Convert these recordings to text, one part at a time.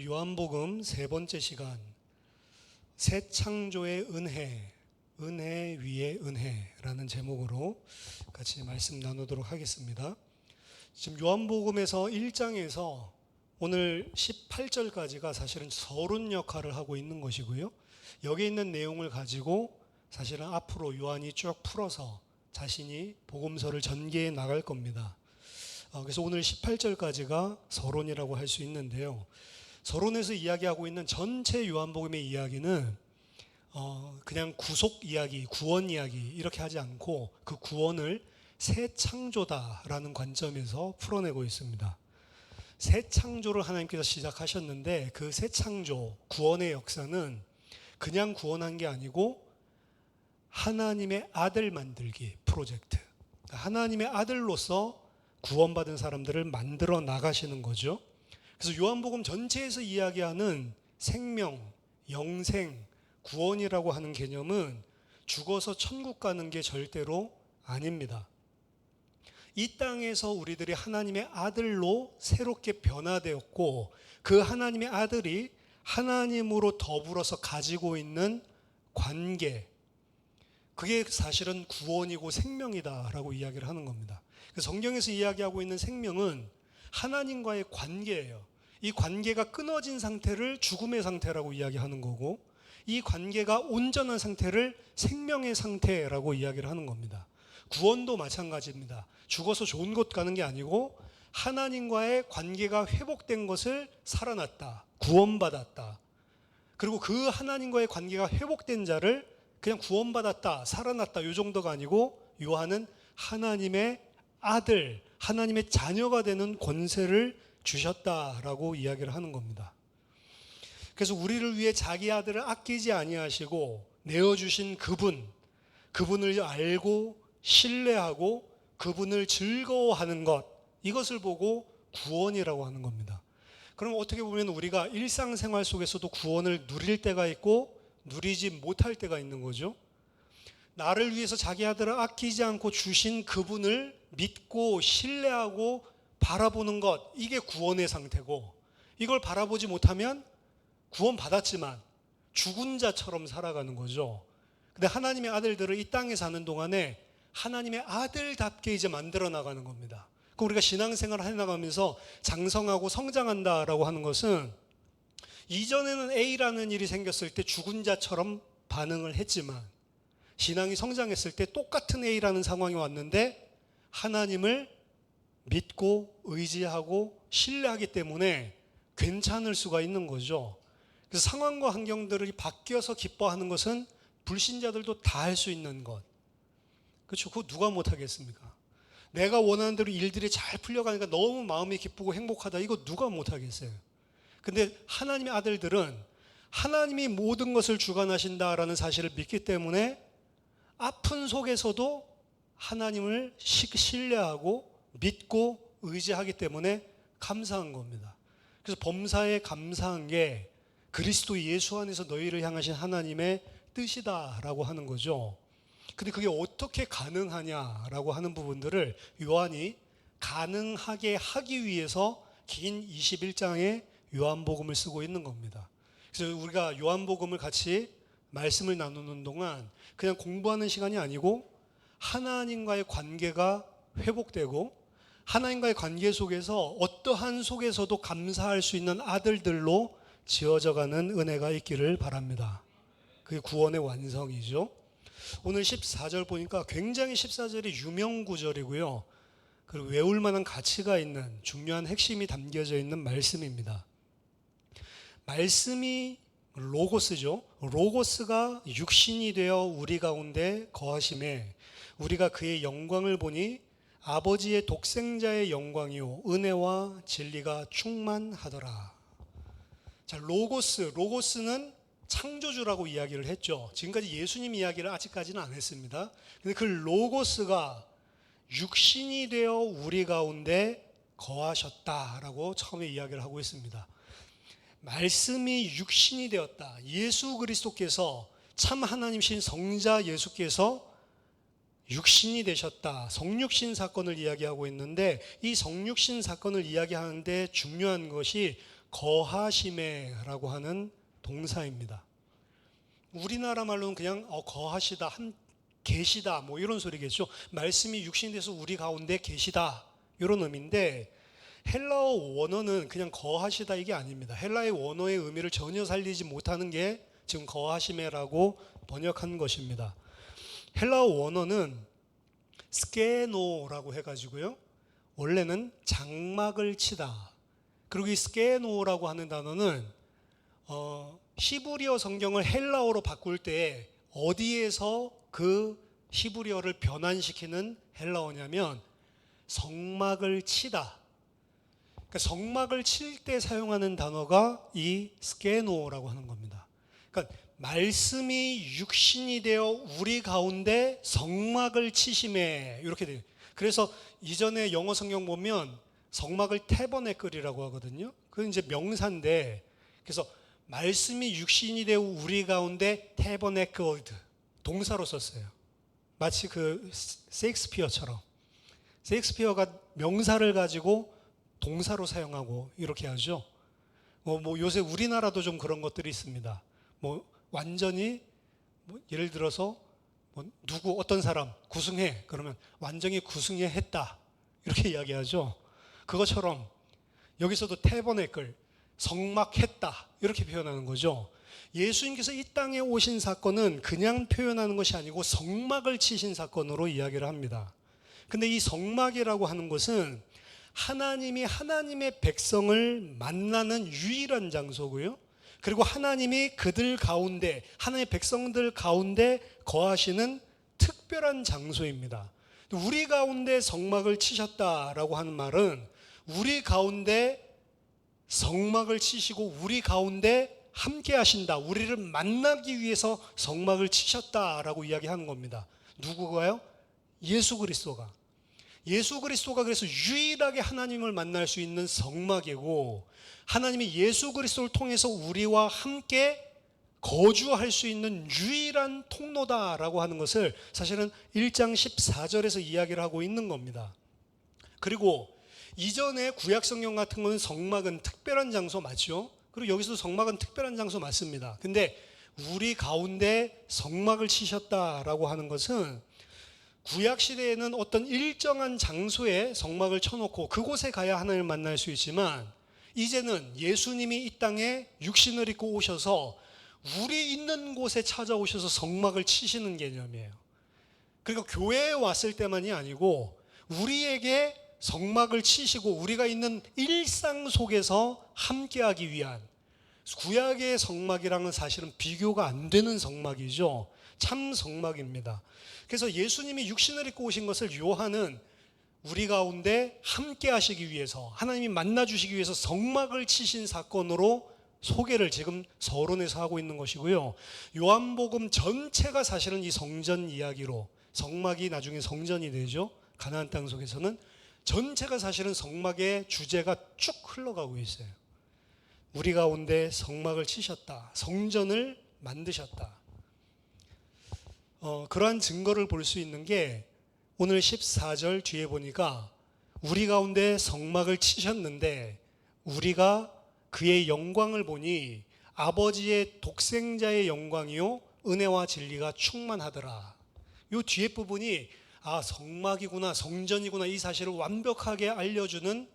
요한복음 세 번째 시간, 새 창조의 은혜, 은혜 위에 은혜라는 제목으로 같이 말씀 나누도록 하겠습니다. 지금 요한복음에서 1장에서 오늘 18절까지가 사실은 서론 역할을 하고 있는 것이고요. 여기 있는 내용을 가지고 사실은 앞으로 요한이 쭉 풀어서 자신이 복음서를 전개해 나갈 겁니다. 그래서 오늘 18절까지가 서론이라고 할 수 있는데요. 서론에서 이야기하고 있는 전체 요한복음의 이야기는 그냥 구속 이야기, 구원 이야기 이렇게 하지 않고 그 구원을 새 창조다라는 관점에서 풀어내고 있습니다. 새 창조를 하나님께서 시작하셨는데 그 새 창조, 구원의 역사는 그냥 구원한 게 아니고 하나님의 아들 만들기 프로젝트. 하나님의 아들로서 구원받은 사람들을 만들어 나가시는 거죠. 그래서 요한복음 전체에서 이야기하는 생명, 영생, 구원이라고 하는 개념은 죽어서 천국 가는 게 절대로 아닙니다. 이 땅에서 우리들이 하나님의 아들로 새롭게 변화되었고 그 하나님의 아들이 하나님으로 더불어서 가지고 있는 관계, 그게 사실은 구원이고 생명이다라고 이야기를 하는 겁니다. 성경에서 이야기하고 있는 생명은 하나님과의 관계예요. 이 관계가 끊어진 상태를 죽음의 상태라고 이야기하는 거고 이 관계가 온전한 상태를 생명의 상태라고 이야기를 하는 겁니다. 구원도 마찬가지입니다. 죽어서 좋은 곳 가는 게 아니고 하나님과의 관계가 회복된 것을 살아났다, 구원받았다. 그리고 그 하나님과의 관계가 회복된 자를 그냥 구원받았다, 살아났다 이 정도가 아니고 요한은 하나님의 아들, 하나님의 자녀가 되는 권세를 주셨다라고 이야기를 하는 겁니다. 그래서 우리를 위해 자기 아들을 아끼지 아니하시고 내어주신 그분을 알고 신뢰하고 그분을 즐거워하는 것, 이것을 보고 구원이라고 하는 겁니다. 그럼 어떻게 보면 우리가 일상생활 속에서도 구원을 누릴 때가 있고 누리지 못할 때가 있는 거죠. 나를 위해서 자기 아들을 아끼지 않고 주신 그분을 믿고 신뢰하고 바라보는 것, 이게 구원의 상태고 이걸 바라보지 못하면 구원 받았지만 죽은 자처럼 살아가는 거죠. 근데 하나님의 아들들을 이 땅에 사는 동안에 하나님의 아들답게 이제 만들어 나가는 겁니다. 그럼 우리가 신앙생활을 해나가면서 장성하고 성장한다라고 하는 것은 이전에는 A라는 일이 생겼을 때 죽은 자처럼 반응을 했지만 신앙이 성장했을 때 똑같은 A라는 상황이 왔는데 하나님을 믿고 의지하고 신뢰하기 때문에 괜찮을 수가 있는 거죠. 그래서 상황과 환경들이 바뀌어서 기뻐하는 것은 불신자들도 다 할 수 있는 것. 그렇죠? 그거 누가 못하겠습니까? 내가 원하는 대로 일들이 잘 풀려가니까 너무 마음이 기쁘고 행복하다. 이거 누가 못하겠어요? 근데 하나님의 아들들은 하나님이 모든 것을 주관하신다라는 사실을 믿기 때문에 아픈 속에서도 하나님을 신뢰하고 믿고 의지하기 때문에 감사한 겁니다. 그래서 범사에 감사한 게 그리스도 예수 안에서 너희를 향하신 하나님의 뜻이다라고 하는 거죠. 근데 그게 어떻게 가능하냐라고 하는 부분들을 요한이 가능하게 하기 위해서 긴 21장의 요한복음을 쓰고 있는 겁니다. 그래서 우리가 요한복음을 같이 말씀을 나누는 동안 그냥 공부하는 시간이 아니고 하나님과의 관계가 회복되고 하나님과의 관계 속에서 어떠한 속에서도 감사할 수 있는 아들들로 지어져가는 은혜가 있기를 바랍니다. 그게 구원의 완성이죠. 오늘 14절 보니까 굉장히 14절이 유명 구절이고요. 그리고 외울 만한 가치가 있는 중요한 핵심이 담겨져 있는 말씀입니다. 말씀이 로고스죠. 로고스가 육신이 되어 우리 가운데 거하심에 우리가 그의 영광을 보니 아버지의 독생자의 영광이요 은혜와 진리가 충만하더라. 자, 로고스는 창조주라고 이야기를 했죠. 지금까지 예수님 이야기를 아직까지는 안 했습니다. 근데 그 로고스가 육신이 되어 우리 가운데 거하셨다라고 처음에 이야기를 하고 있습니다. 말씀이 육신이 되었다. 예수 그리스도께서 참 하나님이신 성자 예수께서 육신이 되셨다. 성육신 사건을 이야기하고 있는데 이 성육신 사건을 이야기하는데 중요한 것이 거하심에라고 하는 동사입니다. 우리나라 말로는 그냥 거하시다, 계시다 뭐 이런 소리겠죠. 말씀이 육신이 돼서 우리 가운데 계시다 이런 의미인데, 헬라어 원어는 그냥 거하시다 이게 아닙니다. 헬라의 원어의 의미를 전혀 살리지 못하는 게 지금 거하심에라고 번역한 것입니다. 헬라어 원어는 스케노라고 해가지고요, 원래는 장막을 치다. 그리고 이 스케노라고 하는 단어는 히브리어 성경을 헬라어로 바꿀 때 어디에서 그 히브리어를 변환시키는 헬라어냐면 성막을 치다. 그러니까 성막을 칠 때 사용하는 단어가 이 스케노라고 하는 겁니다. 그러니까 말씀이 육신이 되어 우리 가운데 성막을 치심에, 이렇게 돼요. 그래서 이전에 영어 성경 보면 성막을 태버네클이라고 하거든요. 그건 이제 명사인데, 그래서 말씀이 육신이 되어 우리 가운데 태버네클드 동사로 썼어요. 마치 그 셰익스피어처럼. 셰익스피어가 명사를 가지고 동사로 사용하고 이렇게 하죠. 뭐 요새 우리나라도 좀 그런 것들이 있습니다. 뭐 완전히 예를 들어서 누구 어떤 사람 구승해 그러면 완전히 구승해 했다 이렇게 이야기하죠. 그것처럼 여기서도 태버네클 성막했다 이렇게 표현하는 거죠. 예수님께서 이 땅에 오신 사건은 그냥 표현하는 것이 아니고 성막을 치신 사건으로 이야기를 합니다. 근데 이 성막이라고 하는 것은 하나님이 하나님의 백성을 만나는 유일한 장소고요, 그리고 하나님이 그들 가운데, 하나님의 백성들 가운데 거하시는 특별한 장소입니다. 우리 가운데 성막을 치셨다라고 하는 말은 우리 가운데 성막을 치시고 우리 가운데 함께 하신다, 우리를 만나기 위해서 성막을 치셨다라고 이야기하는 겁니다. 누구가요? 예수 그리스도가. 예수 그리스도가 그래서 유일하게 하나님을 만날 수 있는 성막이고, 하나님이 예수 그리스도를 통해서 우리와 함께 거주할 수 있는 유일한 통로다라고 하는 것을 사실은 1장 14절에서 이야기를 하고 있는 겁니다. 그리고 이전에 구약 성경 같은 거는 성막은 특별한 장소 맞죠? 그리고 여기서도 성막은 특별한 장소 맞습니다. 근데 우리 가운데 성막을 치셨다라고 하는 것은 구약 시대에는 어떤 일정한 장소에 성막을 쳐놓고 그곳에 가야 하나님을 만날 수 있지만, 이제는 예수님이 이 땅에 육신을 입고 오셔서 우리 있는 곳에 찾아오셔서 성막을 치시는 개념이에요. 그러니까 교회에 왔을 때만이 아니고 우리에게 성막을 치시고 우리가 있는 일상 속에서 함께하기 위한, 구약의 성막이랑은 사실은 비교가 안 되는 성막이죠. 참 성막입니다. 그래서 예수님이 육신을 입고 오신 것을 요한은 우리 가운데 함께 하시기 위해서, 하나님이 만나 주시기 위해서 성막을 치신 사건으로 소개를 지금 서론에서 하고 있는 것이고요, 요한복음 전체가 사실은 이 성전 이야기로, 성막이 나중에 성전이 되죠. 가나안 땅 속에서는 전체가 사실은 성막의 주제가 쭉 흘러가고 있어요. 우리 가운데 성막을 치셨다, 성전을 만드셨다. 그러한 증거를 볼 수 있는 게 오늘 14절 뒤에 보니까 우리 가운데 성막을 치셨는데 우리가 그의 영광을 보니 아버지의 독생자의 영광이요 은혜와 진리가 충만하더라. 이 뒤에 부분이 성막이구나, 성전이구나, 이 사실을 완벽하게 알려주는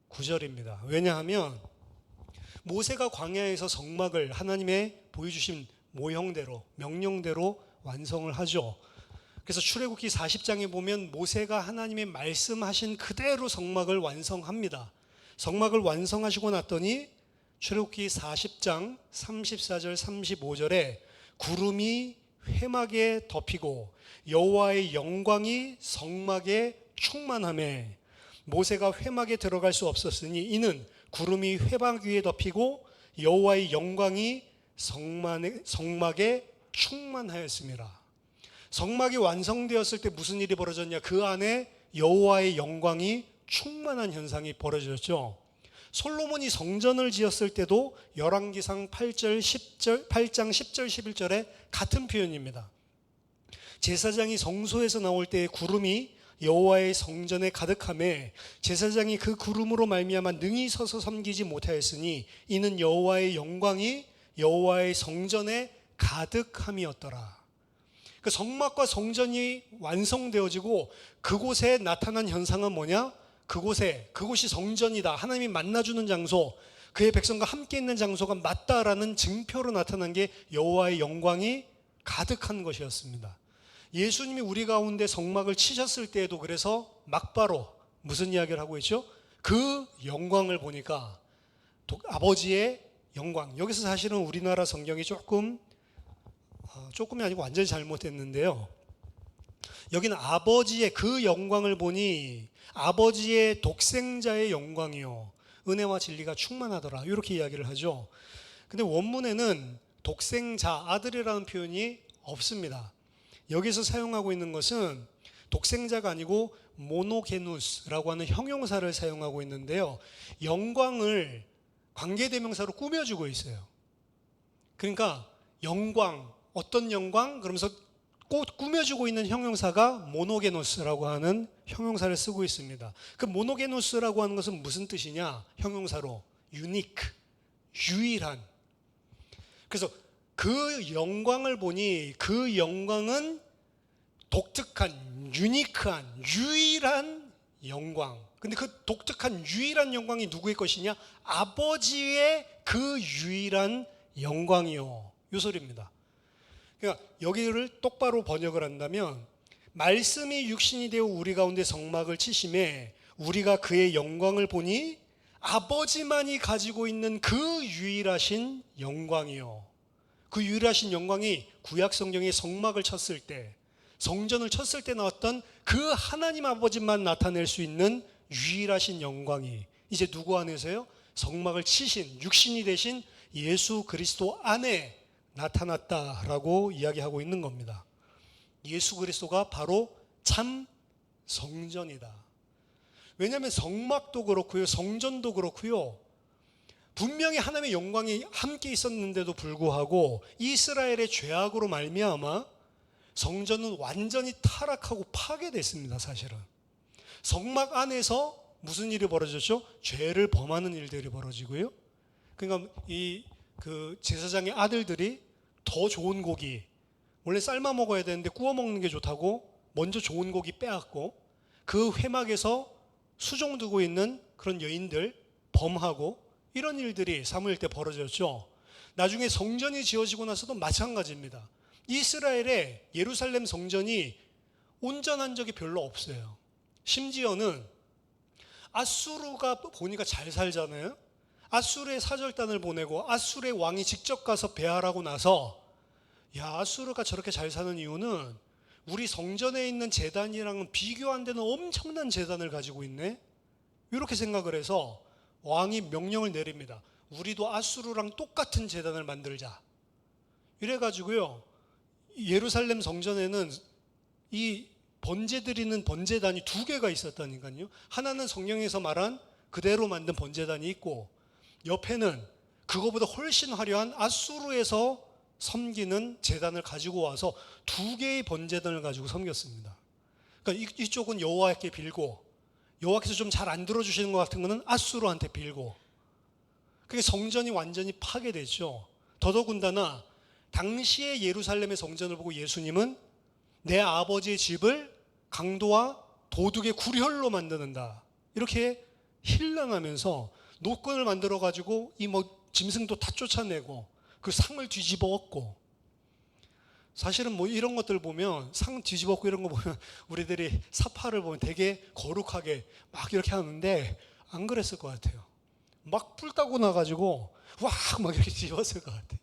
구절입니다. 왜냐하면 모세가 광야에서 성막을 하나님의 보여주신 모형대로, 명령대로 완성을 하죠. 그래서 출애굽기 40장에 보면 모세가 하나님의 말씀하신 그대로 성막을 완성합니다. 성막을 완성하시고 났더니 출애굽기 40장 34절 35절에 구름이 회막에 덮이고 여호와의 영광이 성막에 충만하매 모세가 회막에 들어갈 수 없었으니 이는 구름이 회막 위에 덮이고 여호와의 영광이 성막에 충만하였습니다. 성막이 완성되었을 때 무슨 일이 벌어졌냐? 그 안에 여호와의 영광이 충만한 현상이 벌어졌죠. 솔로몬이 성전을 지었을 때도 열왕기상 8장 10절 11절에 같은 표현입니다. 제사장이 성소에서 나올 때 구름이 여호와의 성전에 가득하매 제사장이 그 구름으로 말미암아 능히 서서 섬기지 못하였으니 이는 여호와의 영광이 여호와의 성전에 가득함이었더라. 그 성막과 성전이 완성되어지고 그곳에 나타난 현상은 뭐냐? 그곳이 성전이다. 하나님이 만나주는 장소, 그의 백성과 함께 있는 장소가 맞다라는 증표로 나타난 게 여호와의 영광이 가득한 것이었습니다. 예수님이 우리 가운데 성막을 치셨을 때에도 그래서 막바로 무슨 이야기를 하고 있죠? 그 영광을 보니까 아버지의 영광. 여기서 사실은 우리나라 성경이 조금이 아니고 완전히 잘못됐는데요. 여기는 아버지의 그 영광을 보니 아버지의 독생자의 영광이요 은혜와 진리가 충만하더라, 이렇게 이야기를 하죠. 근데 원문에는 독생자, 아들이라는 표현이 없습니다. 여기서 사용하고 있는 것은 독생자가 아니고 모노게누스라고 하는 형용사를 사용하고 있는데요, 영광을 관계대명사로 꾸며주고 있어요. 그러니까 영광, 어떤 영광? 그러면서 꼭 꾸며주고 있는 형용사가 모노게노스라고 하는 형용사를 쓰고 있습니다. 그 모노게노스라고 하는 것은 무슨 뜻이냐? 형용사로 유니크, 유일한. 그래서 그 영광을 보니 그 영광은 독특한, 유니크한, 유일한 영광. 근데 그 독특한 유일한 영광이 누구의 것이냐? 아버지의 그 유일한 영광이요, 이 소리입니다. 그러니까 여기를 똑바로 번역을 한다면 말씀이 육신이 되어 우리 가운데 성막을 치심에 우리가 그의 영광을 보니 아버지만이 가지고 있는 그 유일하신 영광이요. 그 유일하신 영광이 구약 성경의 성막을 쳤을 때, 성전을 쳤을 때 나왔던 그 하나님 아버지만 나타낼 수 있는 유일하신 영광이 이제 누구 안에서요? 성막을 치신 육신이 되신 예수 그리스도 안에 나타났다라고 이야기하고 있는 겁니다. 예수 그리스도가 바로 참 성전이다. 왜냐하면 성막도 그렇고요, 성전도 그렇고요, 분명히 하나님의 영광이 함께 있었는데도 불구하고 이스라엘의 죄악으로 말미암아 성전은 완전히 타락하고 파괴됐습니다. 사실은 성막 안에서 무슨 일이 벌어졌죠? 죄를 범하는 일들이 벌어지고요. 그러니까 그 제사장의 아들들이 더 좋은 고기, 원래 삶아 먹어야 되는데 구워 먹는 게 좋다고 먼저 좋은 고기 빼앗고 그 회막에서 수종 두고 있는 그런 여인들 범하고, 이런 일들이 사무엘 때 벌어졌죠. 나중에 성전이 지어지고 나서도 마찬가지입니다. 이스라엘의 예루살렘 성전이 온전한 적이 별로 없어요. 심지어는 아수르가 보니까 잘 살잖아요. 아수르의 사절단을 보내고 아수르의 왕이 직접 가서 배할하고 나서, 야, 아수르가 저렇게 잘 사는 이유는 우리 성전에 있는 제단이랑은 비교 안 되는 엄청난 제단을 가지고 있네, 이렇게 생각을 해서 왕이 명령을 내립니다. 우리도 아수르랑 똑같은 제단을 만들자. 이래가지고요, 예루살렘 성전에는 이 번제 드리는 번제단이 2개가 있었다니까요. 하나는 성경에서 말한 그대로 만든 번제단이 있고, 옆에는 그거보다 훨씬 화려한 아수르에서 섬기는 제단을 가지고 와서 2개의 번제단을 가지고 섬겼습니다. 그러니까 이쪽은 여호와께 빌고, 여호와께서 좀 잘 안 들어주시는 것 같은 거는 아수르한테 빌고, 그게 성전이 완전히 파괴됐죠. 더더군다나 당시의 예루살렘의 성전을 보고 예수님은 내 아버지의 집을 강도와 도둑의 굴혈로 만드는다, 이렇게 힐난하면서 노건을 만들어 가지고 짐승도 다 쫓아내고 그 상을 뒤집어 엎고, 사실은 이런 것들 보면, 상 뒤집어 엎고 이런 거 보면 우리들이 사파를 보면 되게 거룩하게 막 이렇게 하는데 안 그랬을 것 같아요. 막 불 따고 나가지고 막 이렇게 뒤집었을 것 같아요.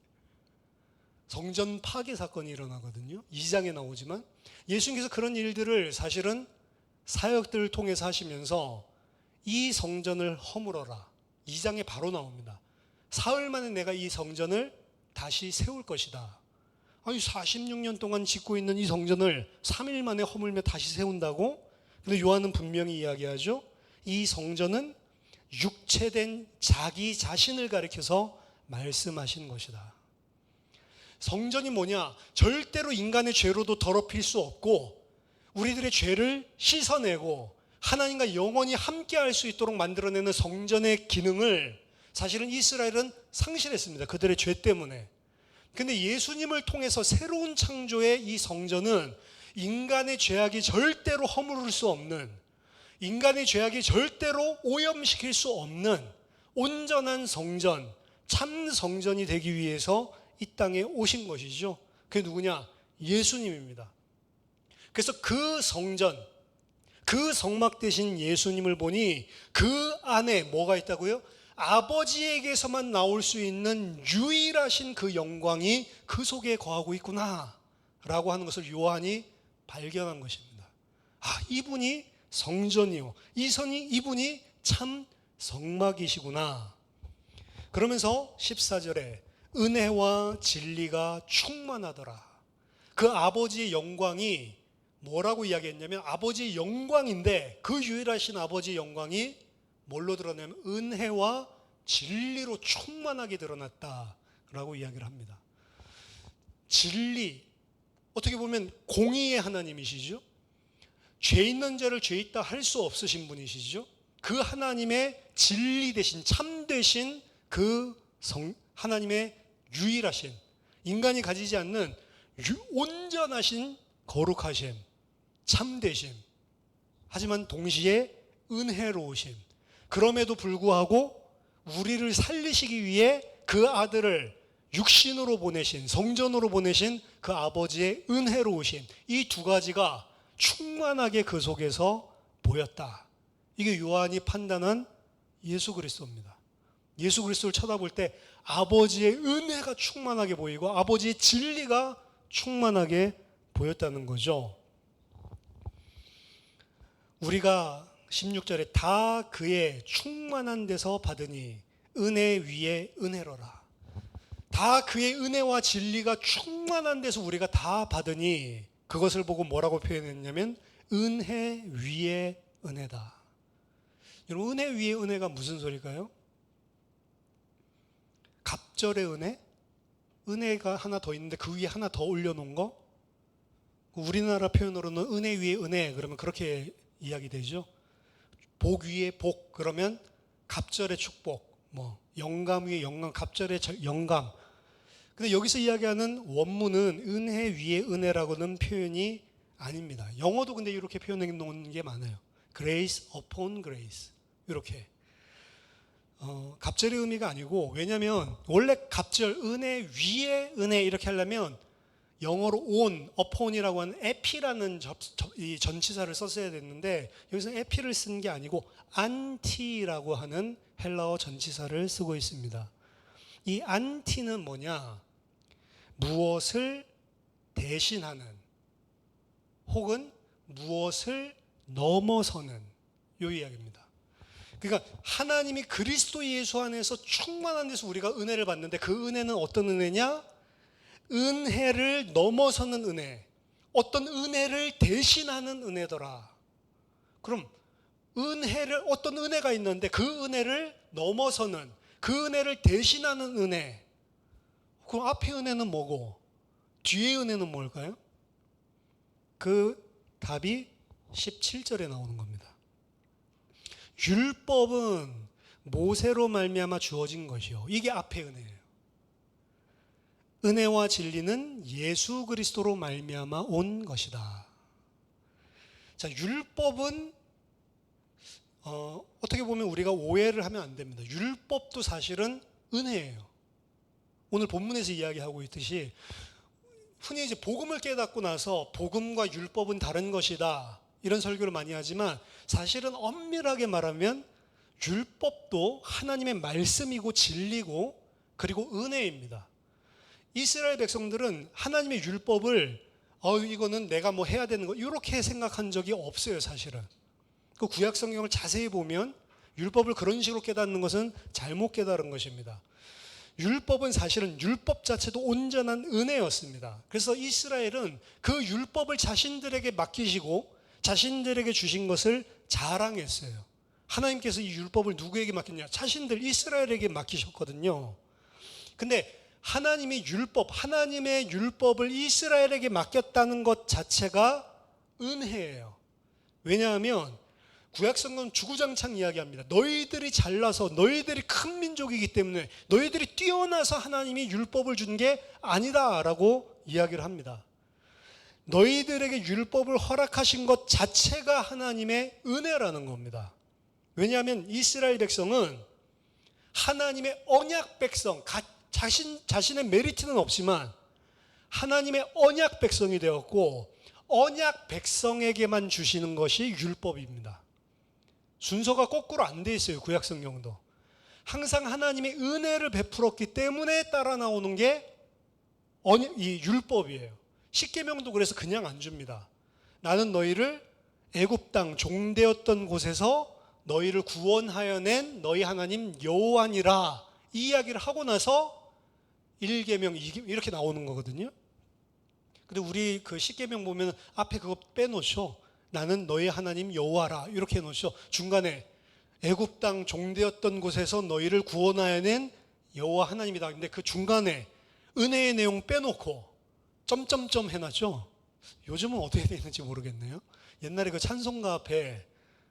성전 파괴 사건이 일어나거든요. 2장에 나오지만 예수님께서 그런 일들을 사실은 사역들을 통해서 하시면서 이 성전을 허물어라, 2장에 바로 나옵니다. 사흘 만에 내가 이 성전을 다시 세울 것이다. 아니 46년 동안 짓고 있는 이 성전을 3일 만에 허물며 다시 세운다고? 근데 요한은 분명히 이야기하죠. 이 성전은 육체된 자기 자신을 가리켜서 말씀하신 것이다. 성전이 뭐냐? 절대로 인간의 죄로도 더럽힐 수 없고 우리들의 죄를 씻어내고 하나님과 영원히 함께할 수 있도록 만들어내는 성전의 기능을 사실은 이스라엘은 상실했습니다. 그들의 죄 때문에. 근데 예수님을 통해서 새로운 창조의 이 성전은 인간의 죄악이 절대로 허물을 수 없는, 인간의 죄악이 절대로 오염시킬 수 없는 온전한 성전, 참 성전이 되기 위해서 이 땅에 오신 것이죠. 그게 누구냐? 예수님입니다. 그래서 그 성전, 그 성막 되신 예수님을 보니 그 안에 뭐가 있다고요? 아버지에게서만 나올 수 있는 유일하신 그 영광이 그 속에 거하고 있구나 라고 하는 것을 요한이 발견한 것입니다. 아, 이분이 성전이요, 이분이 참 성막이시구나. 그러면서 14절에 은혜와 진리가 충만하더라. 그 아버지의 영광이 뭐라고 이야기했냐면 아버지의 영광인데 그 유일하신 아버지의 영광이 뭘로 드러나면 은혜와 진리로 충만하게 드러났다라고 이야기를 합니다. 진리, 어떻게 보면 공의의 하나님이시죠. 죄 있는 자를 죄 있다 할 수 없으신 분이시죠. 그 하나님의 진리 되신 참 되신 그 하나님의 유일하신, 인간이 가지지 않는 온전하신 거룩하심, 참되심, 하지만 동시에 은혜로우심, 그럼에도 불구하고 우리를 살리시기 위해 그 아들을 육신으로 보내신, 성전으로 보내신 그 아버지의 은혜로우심, 이 두 가지가 충만하게 그 속에서 보였다. 이게 요한이 판단한 예수 그리스도입니다. 예수 그리스도를 쳐다볼 때 아버지의 은혜가 충만하게 보이고 아버지의 진리가 충만하게 보였다는 거죠. 우리가 16절에 다 그의 충만한 데서 받으니 은혜 위에 은혜로라. 다 그의 은혜와 진리가 충만한 데서 우리가 다 받으니 그것을 보고 뭐라고 표현했냐면 은혜 위에 은혜다. 여러분, 은혜 위에 은혜가 무슨 소리일까요? 갑절의 은혜? 은혜가 하나 더 있는데 그 위에 하나 더 올려놓은 거? 우리나라 표현으로는 은혜 위에 은혜, 그러면 그렇게 이야기되죠. 복 위에 복, 그러면 갑절의 축복, 영감 위에 영감, 갑절의 영감. 근데 여기서 이야기하는 원문은 은혜 위에 은혜라고는 표현이 아닙니다. 영어도 근데 이렇게 표현해 놓은 게 많아요. Grace upon grace, 이렇게. 갑절의 의미가 아니고, 왜냐하면 원래 갑절, 은혜 위에 은혜 이렇게 하려면 영어로 on, upon이라고 하는 epi라는 이 전치사를 썼어야 됐는데 여기서 epi를 쓴 게 아니고 anti라고 하는 헬라어 전치사를 쓰고 있습니다. 이 anti는 뭐냐? 무엇을 대신하는 혹은 무엇을 넘어서는 요 이야기입니다. 그러니까 하나님이 그리스도 예수 안에서 충만한 데서 우리가 은혜를 받는데 그 은혜는 어떤 은혜냐? 은혜를 넘어서는 은혜, 어떤 은혜를 대신하는 은혜더라. 그럼 어떤 은혜가 있는데 그 은혜를 넘어서는, 그 은혜를 대신하는 은혜, 그럼 앞에 은혜는 뭐고 뒤에 은혜는 뭘까요? 그 답이 17절에 나오는 겁니다. 율법은 모세로 말미암아 주어진 것이요, 이게 앞에 은혜예요. 은혜와 진리는 예수 그리스도로 말미암아 온 것이다. 자, 율법은 어떻게 보면 우리가 오해를 하면 안 됩니다. 율법도 사실은 은혜예요. 오늘 본문에서 이야기하고 있듯이 흔히 이제 복음을 깨닫고 나서 복음과 율법은 다른 것이다, 이런 설교를 많이 하지만 사실은 엄밀하게 말하면 율법도 하나님의 말씀이고 진리고 그리고 은혜입니다. 이스라엘 백성들은 하나님의 율법을 이거는 내가 뭐 해야 되는 거 이렇게 생각한 적이 없어요. 사실은 그 구약 성경을 자세히 보면 율법을 그런 식으로 깨닫는 것은 잘못 깨달은 것입니다. 율법은 사실은 율법 자체도 온전한 은혜였습니다. 그래서 이스라엘은 그 율법을 자신들에게 맡기시고 자신들에게 주신 것을 자랑했어요. 하나님께서 이 율법을 누구에게 맡겼냐? 자신들 이스라엘에게 맡기셨거든요. 근데 하나님의 율법을 이스라엘에게 맡겼다는 것 자체가 은혜예요. 왜냐하면 구약성경은 주구장창 이야기합니다. 너희들이 잘나서 너희들이 큰 민족이기 때문에 너희들이 뛰어나서 하나님이 율법을 준 게 아니다 라고 이야기를 합니다. 너희들에게 율법을 허락하신 것 자체가 하나님의 은혜라는 겁니다. 왜냐하면 이스라엘 백성은 하나님의 언약 백성, 자신의 메리트는 없지만 하나님의 언약 백성이 되었고 언약 백성에게만 주시는 것이 율법입니다. 순서가 거꾸로 안 돼 있어요. 구약성경도 항상 하나님의 은혜를 베풀었기 때문에 따라 나오는 게 이 율법이에요. 십계명도 그래서 그냥 안 줍니다. 나는 너희를 애굽 땅 종되었던 곳에서 너희를 구원하여 낸 너희 하나님 여호와니라 이 이야기를 하고 나서 1계명, 2계명 이렇게 나오는 거거든요. 근데 우리 그 십계명 보면 앞에 그거 빼놓으셔. 나는 너희 하나님 여호와라 이렇게 해놓으셔. 중간에 애굽 땅 종되었던 곳에서 너희를 구원하여 낸 여호와 하나님이다. 근데 그 중간에 은혜의 내용 빼놓고 점점점 해놨죠. 요즘은 어떻게 되는지 모르겠네요. 옛날에 그 찬송가 앞에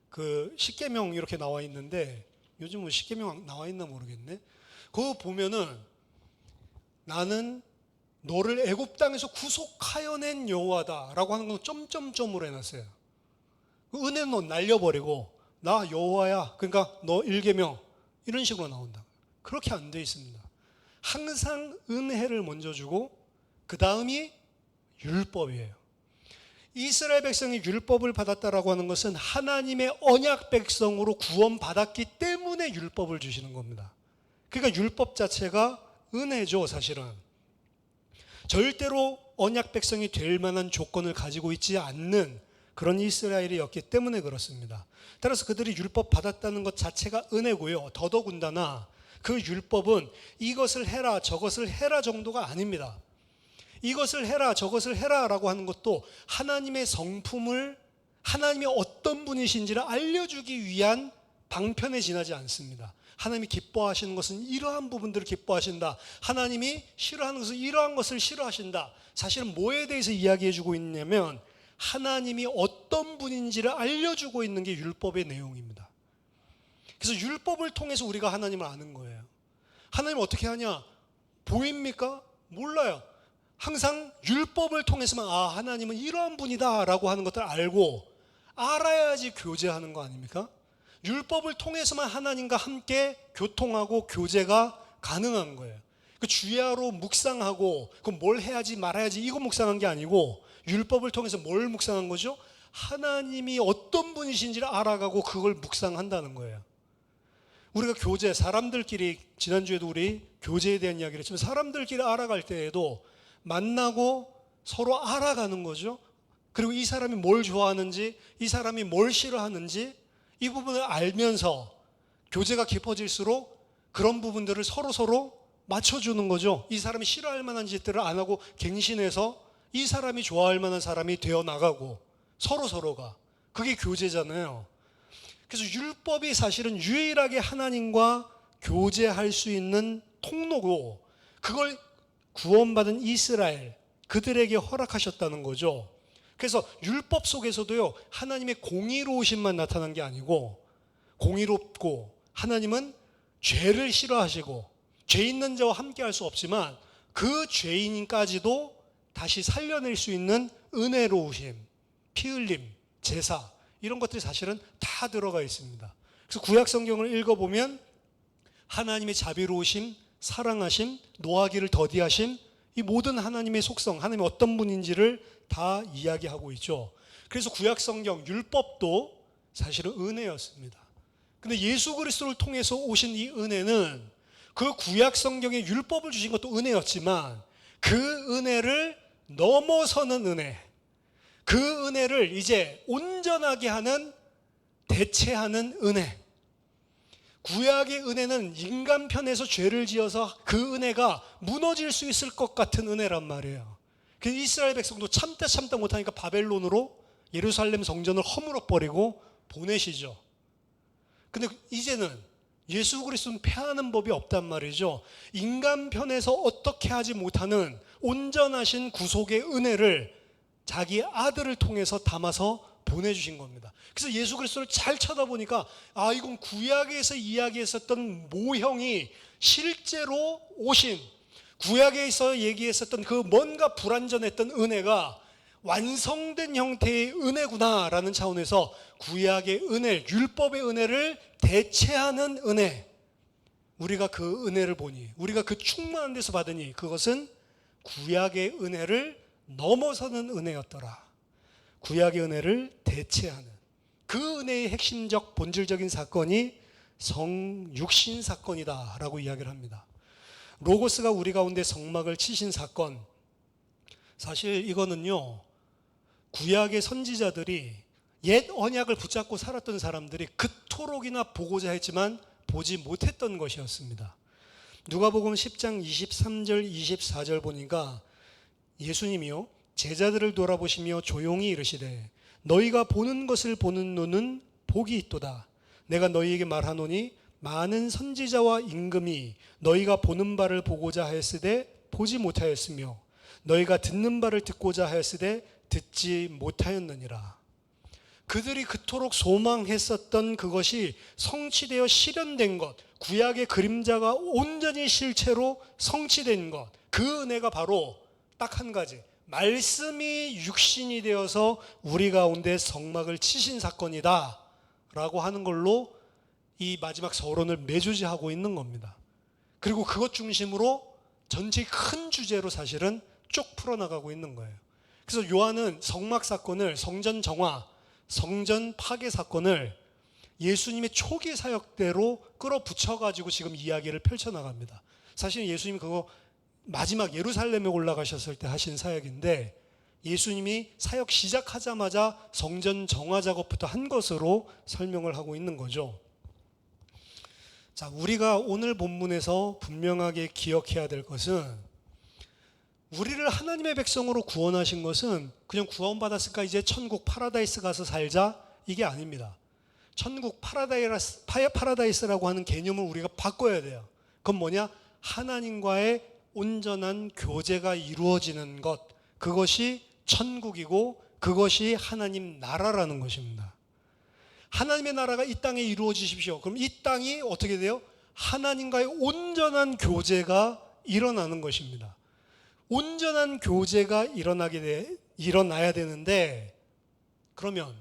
그 십계명 이렇게 나와 있는데 요즘은 십계명 나와 있나 모르겠네. 그거 보면은 나는 너를 애굽 땅에서 구속하여 낸 여호와다라고 하는 건 점점점으로 해놨어요. 그 은혜는 날려버리고 나 여호와야 그러니까 너 1계명 이런 식으로 나온다. 그렇게 안 돼 있습니다. 항상 은혜를 먼저 주고 그 다음이 율법이에요. 이스라엘 백성이 율법을 받았다라고 하는 것은 하나님의 언약 백성으로 구원받았기 때문에 율법을 주시는 겁니다. 그러니까 율법 자체가 은혜죠. 사실은 절대로 언약 백성이 될 만한 조건을 가지고 있지 않는 그런 이스라엘이었기 때문에 그렇습니다. 따라서 그들이 율법 받았다는 것 자체가 은혜고요. 더더군다나 그 율법은 이것을 해라 저것을 해라 정도가 아닙니다. 이것을 해라 저것을 해라 라고 하는 것도 하나님의 성품을 하나님이 어떤 분이신지를 알려주기 위한 방편에 지나지 않습니다. 하나님이 기뻐하시는 것은 이러한 부분들을 기뻐하신다. 하나님이 싫어하는 것은 이러한 것을 싫어하신다. 사실은 뭐에 대해서 이야기해주고 있냐면 하나님이 어떤 분인지를 알려주고 있는 게 율법의 내용입니다. 그래서 율법을 통해서 우리가 하나님을 아는 거예요. 하나님 어떻게 하냐? 보입니까? 몰라요. 항상 율법을 통해서만 하나님은 이러한 분이다 라고 하는 것들을 알고 알아야지 교제하는 거 아닙니까? 율법을 통해서만 하나님과 함께 교통하고 교제가 가능한 거예요. 그 주야로 묵상하고 그럼 뭘 해야지 말아야지 이거 묵상한 게 아니고 율법을 통해서 뭘 묵상한 거죠? 하나님이 어떤 분이신지를 알아가고 그걸 묵상한다는 거예요. 우리가 교제, 사람들끼리 지난주에도 우리 교제에 대한 이야기를 했지만 사람들끼리 알아갈 때에도 만나고 서로 알아가는 거죠. 그리고 이 사람이 뭘 좋아하는지 이 사람이 뭘 싫어하는지 이 부분을 알면서 교제가 깊어질수록 그런 부분들을 서로 맞춰주는 거죠. 이 사람이 싫어할 만한 짓들을 안 하고 갱신해서 이 사람이 좋아할 만한 사람이 되어 나가고 서로가 그게 교제잖아요. 그래서 율법이 사실은 유일하게 하나님과 교제할 수 있는 통로고 그걸 구원받은 이스라엘 그들에게 허락하셨다는 거죠. 그래서 율법 속에서도요 하나님의 공의로우심만 나타난 게 아니고 공의롭고 하나님은 죄를 싫어하시고 죄 있는 자와 함께 할 수 없지만 그 죄인까지도 다시 살려낼 수 있는 은혜로우심, 피 흘림, 제사 이런 것들이 사실은 다 들어가 있습니다. 그래서 구약 성경을 읽어보면 하나님의 자비로우심, 사랑하심, 노하기를 더디하심 이 모든 하나님의 속성, 하나님이 어떤 분인지를 다 이야기하고 있죠. 그래서 구약 성경, 율법도 사실은 은혜였습니다. 근데 예수 그리스도를 통해서 오신 이 은혜는 그 구약 성경에 율법을 주신 것도 은혜였지만 그 은혜를 넘어서는 은혜, 그 은혜를 이제 온전하게 하는 대체하는 은혜. 구약의 은혜는 인간 편에서 죄를 지어서 그 은혜가 무너질 수 있을 것 같은 은혜란 말이에요. 그 이스라엘 백성도 참다 못하니까 바벨론으로 예루살렘 성전을 허물어버리고 보내시죠. 근데 이제는 예수 그리스도는 패하는 법이 없단 말이죠. 인간 편에서 어떻게 하지 못하는 온전하신 구속의 은혜를 자기 아들을 통해서 담아서 보내주신 겁니다. 그래서 예수 그리스도를 잘 쳐다보니까 이건 구약에서 이야기했었던 모형이 실제로 오신, 구약에서 얘기했었던 그 뭔가 불완전했던 은혜가 완성된 형태의 은혜구나라는 차원에서 구약의 은혜, 율법의 은혜를 대체하는 은혜, 우리가 그 은혜를 보니, 우리가 그 충만한 데서 받으니 그것은 구약의 은혜를 넘어서는 은혜였더라. 구약의 은혜를 대체하는 그 은혜의 핵심적 본질적인 사건이 성육신 사건이다 라고 이야기를 합니다. 로고스가 우리 가운데 성막을 치신 사건, 사실 이거는요, 구약의 선지자들이 옛 언약을 붙잡고 살았던 사람들이 그토록이나 보고자 했지만 보지 못했던 것이었습니다. 누가복음 10장 23절 24절 보니까 예수님이요, 제자들을 돌아보시며 조용히 이르시되 너희가 보는 것을 보는 눈은 복이 있도다. 내가 너희에게 말하노니 많은 선지자와 임금이 너희가 보는 바를 보고자 하였으되 보지 못하였으며 너희가 듣는 바를 듣고자 하였으되 듣지 못하였느니라. 그들이 그토록 소망했었던 그것이 성취되어 실현된 것, 구약의 그림자가 온전히 실체로 성취된 것, 그 은혜가 바로 딱 한 가지, 말씀이 육신이 되어서 우리 가운데 성막을 치신 사건이다 라고 하는 걸로 이 마지막 서론을 매주지하고 있는 겁니다. 그리고 그것 중심으로 전체 큰 주제로 사실은 쭉 풀어나가고 있는 거예요. 그래서 요한은 성막 사건을, 성전 정화, 성전 파괴 사건을 예수님의 초기 사역대로 끌어붙여가지고 지금 이야기를 펼쳐나갑니다. 사실 예수님이 그거 마지막 예루살렘에 올라가셨을 때 하신 사역인데, 예수님이 사역 시작하자마자 성전 정화 작업부터 한 것으로 설명을 하고 있는 거죠. 자, 우리가 오늘 본문에서 분명하게 기억해야 될 것은, 우리를 하나님의 백성으로 구원하신 것은 그냥 구원받았으니까 이제 천국 파라다이스 가서 살자, 이게 아닙니다. 천국 파라다이스라고 하는 개념을 우리가 바꿔야 돼요. 그건 뭐냐? 하나님과의 온전한 교제가 이루어지는 것, 그것이 천국이고 그것이 하나님 나라라는 것입니다. 하나님의 나라가 이 땅에 이루어지십시오. 그럼 이 땅이 어떻게 돼요? 하나님과의 온전한 교제가 일어나는 것입니다. 온전한 교제가 일어나야 되는데, 그러면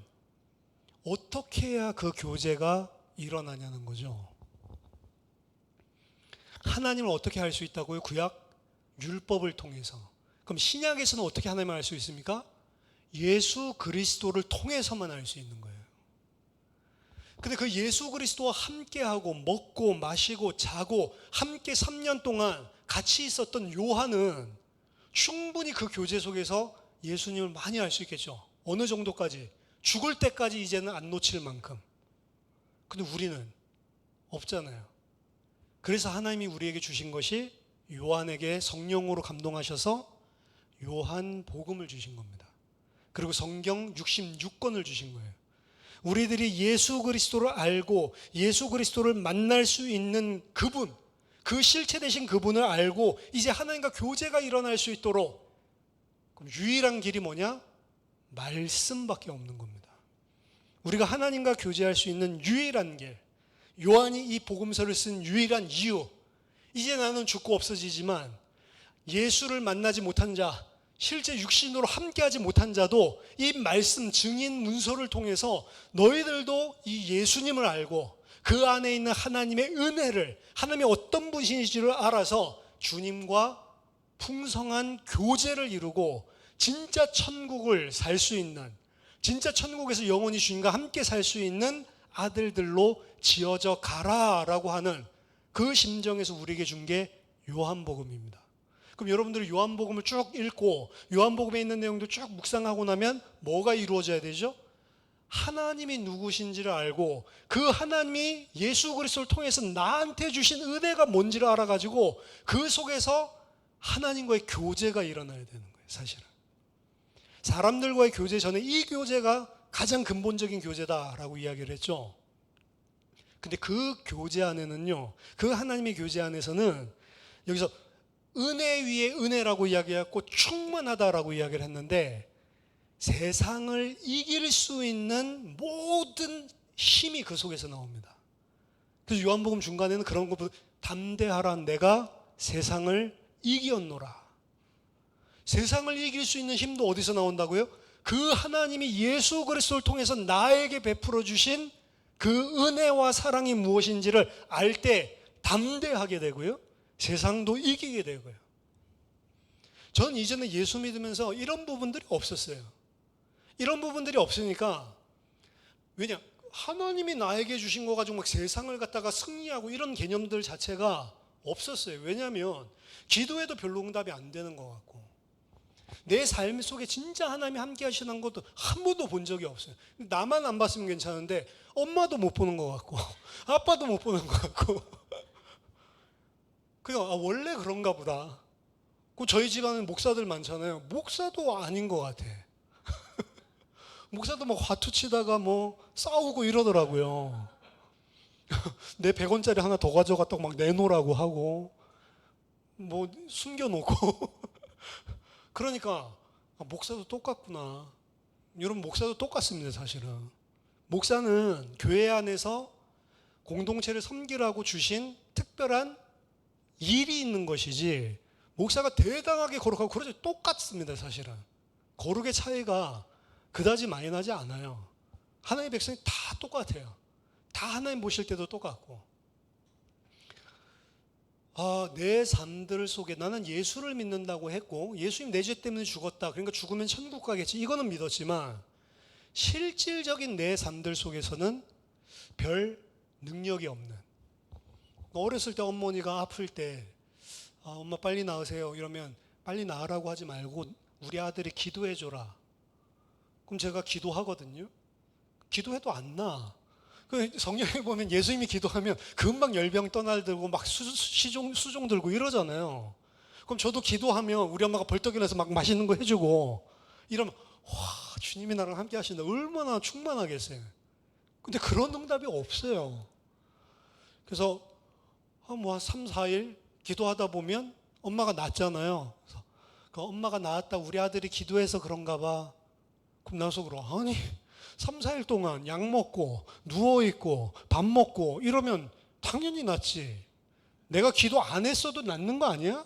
어떻게 해야 그 교제가 일어나냐는 거죠. 하나님을 어떻게 알 수 있다고요? 구약 율법을 통해서. 그럼 신약에서는 어떻게 하나님을 알 수 있습니까? 예수 그리스도를 통해서만 알 수 있는 거예요. 근데 그 예수 그리스도와 함께하고 먹고 마시고 자고 함께 3년 동안 같이 있었던 요한은 충분히 그 교제 속에서 예수님을 많이 알 수 있겠죠. 어느 정도까지? 죽을 때까지 이제는 안 놓칠 만큼. 근데 우리는 없잖아요. 그래서 하나님이 우리에게 주신 것이 요한에게 성령으로 감동하셔서 요한 복음을 주신 겁니다. 그리고 성경 66권을 주신 거예요. 우리들이 예수 그리스도를 알고 예수 그리스도를 만날 수 있는 그분, 그 실체 되신 그분을 알고 이제 하나님과 교제가 일어날 수 있도록, 그럼 유일한 길이 뭐냐? 말씀밖에 없는 겁니다. 우리가 하나님과 교제할 수 있는 유일한 길, 요한이 이 복음서를 쓴 유일한 이유, 이제 나는 죽고 없어지지만 예수를 만나지 못한 자, 실제 육신으로 함께하지 못한 자도 이 말씀 증인 문서를 통해서 너희들도 이 예수님을 알고 그 안에 있는 하나님의 은혜를, 하나님의 어떤 분이신지를 알아서 주님과 풍성한 교제를 이루고 진짜 천국을 살 수 있는, 진짜 천국에서 영원히 주님과 함께 살 수 있는 아들들로 지어져 가라라고 하는 그 심정에서 우리에게 준 게 요한복음입니다. 그럼 여러분들이 요한복음을 쭉 읽고 요한복음에 있는 내용도 쭉 묵상하고 나면 뭐가 이루어져야 되죠? 하나님이 누구신지를 알고 그 하나님이 예수 그리스도를 통해서 나한테 주신 은혜가 뭔지를 알아가지고 그 속에서 하나님과의 교제가 일어나야 되는 거예요. 사실은 사람들과의 교제 전에 이 교제가 가장 근본적인 교제다라고 이야기를 했죠. 근데 그 교제 안에는요, 그 하나님의 교제 안에서는 여기서 은혜 위에 은혜라고 이야기했고 충만하다라고 이야기를 했는데, 세상을 이길 수 있는 모든 힘이 그 속에서 나옵니다. 그래서 요한복음 중간에는 그런 거 담대하라 내가 세상을 이겼노라. 세상을 이길 수 있는 힘도 어디서 나온다고요? 그 하나님이 예수 그리스도를 통해서 나에게 베풀어 주신 그 은혜와 사랑이 무엇인지를 알 때 담대하게 되고요. 세상도 이기게 되고요. 전 이전에 예수 믿으면서 이런 부분들이 없었어요. 이런 부분들이 없으니까, 왜냐? 하나님이 나에게 주신 거 가지고 막 세상을 갖다가 승리하고 이런 개념들 자체가 없었어요. 왜냐하면 기도해도 별로 응답이 안 되는 것 같고, 내 삶 속에 진짜 하나님이 함께 하시는 것도 한 번도 본 적이 없어요. 나만 안 봤으면 괜찮은데 엄마도 못 보는 것 같고 아빠도 못 보는 것 같고 그냥 원래 그런가 보다. 저희 집안은 목사들 많잖아요. 목사도 아닌 것 같아. 목사도 막 화투치다가 뭐 싸우고 이러더라고요. 내 100원짜리 하나 더 가져갔다고 막 내놓으라고 하고 뭐 숨겨놓고 그러니까 목사도 똑같구나. 여러분, 목사도 똑같습니다. 사실은 목사는 교회 안에서 공동체를 섬기라고 주신 특별한 일이 있는 것이지, 목사가 대단하게 거룩하고 그러지 똑같습니다. 사실은 거룩의 차이가 그다지 많이 나지 않아요. 하나님의 백성이 다 똑같아요. 다 하나님 보실 때도 똑같고, 내 삶들 속에 나는 예수를 믿는다고 했고 예수님 내 죄 때문에 죽었다, 그러니까 죽으면 천국 가겠지, 이거는 믿었지만 실질적인 내 삶들 속에서는 별 능력이 없는, 어렸을 때 어머니가 아플 때 엄마 빨리 나으세요 이러면 빨리 나으라고 하지 말고 우리 아들이 기도해 줘라. 그럼 제가 기도하거든요. 기도해도 안 나. 성경에 보면 예수님이 기도하면 금방 열병 떠날들고 막 수종 들고 이러잖아요. 그럼 저도 기도하면 우리 엄마가 벌떡 일어나서 막 맛있는 거 해주고 이러면 와, 주님이 나랑 함께 하신다, 얼마나 충만하겠어요. 근데 그런 응답이 없어요. 그래서 뭐 한 3, 4일 기도하다 보면 엄마가 낫잖아요. 그래서 엄마가 나았다, 우리 아들이 기도해서 그런가 봐. 그럼 나 속으로 아니 3, 4일 동안 약 먹고 누워있고 밥 먹고 이러면 당연히 낫지, 내가 기도 안 했어도 낫는 거 아니야?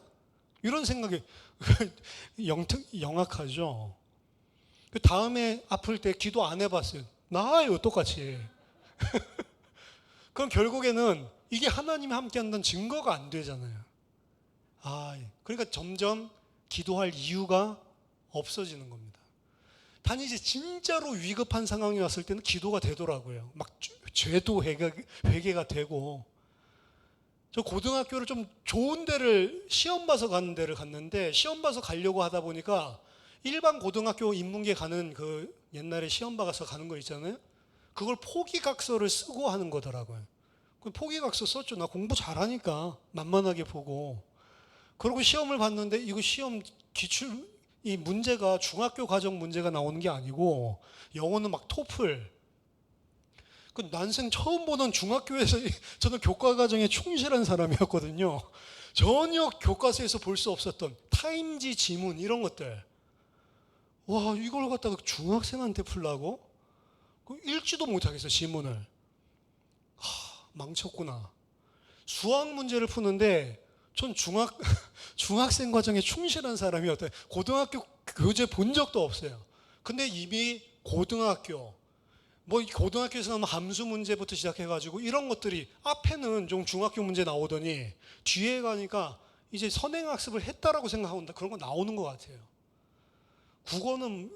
이런 생각이 영악하죠. 그 다음에 아플 때 기도 안 해봤어요. 나아요, 똑같이. 그럼 결국에는 이게 하나님이 함께 한다는 증거가 안 되잖아요. 그러니까 점점 기도할 이유가 없어지는 겁니다. 단 이제 진짜로 위급한 상황이 왔을 때는 기도가 되더라고요. 막 죄도 회개가 되고. 저 고등학교를 좀 좋은 데를 시험 봐서 가는 데를 갔는데, 시험 봐서 가려고 하다 보니까 일반 고등학교 인문계 가는 그 옛날에 시험 봐서 가는 거 있잖아요. 그걸 포기각서를 쓰고 하는 거더라고요. 포기각서 썼죠. 나 공부 잘하니까 만만하게 보고. 그리고 시험을 봤는데 이거 시험 기출 이 문제가 중학교 과정 문제가 나오는 게 아니고 영어는 막 토플. 그 난생 처음 보는 중학교에서 저는 교과 과정에 충실한 사람이었거든요. 전혀 교과서에서 볼 수 없었던 타임지 지문 이런 것들. 와, 이걸 갖다가 중학생한테 풀라고? 읽지도 못하겠어 지문을. 망쳤구나. 수학 문제를 푸는데 전 중학생 과정에 충실한 사람이었대요. 고등학교 교재 본 적도 없어요. 근데 이미 고등학교, 뭐 고등학교에서 나오는 함수 문제부터 시작해가지고 이런 것들이 앞에는 좀 중학교 문제 나오더니 뒤에 가니까 이제 선행학습을 했다라고 생각한다, 그런 거 나오는 것 같아요. 국어는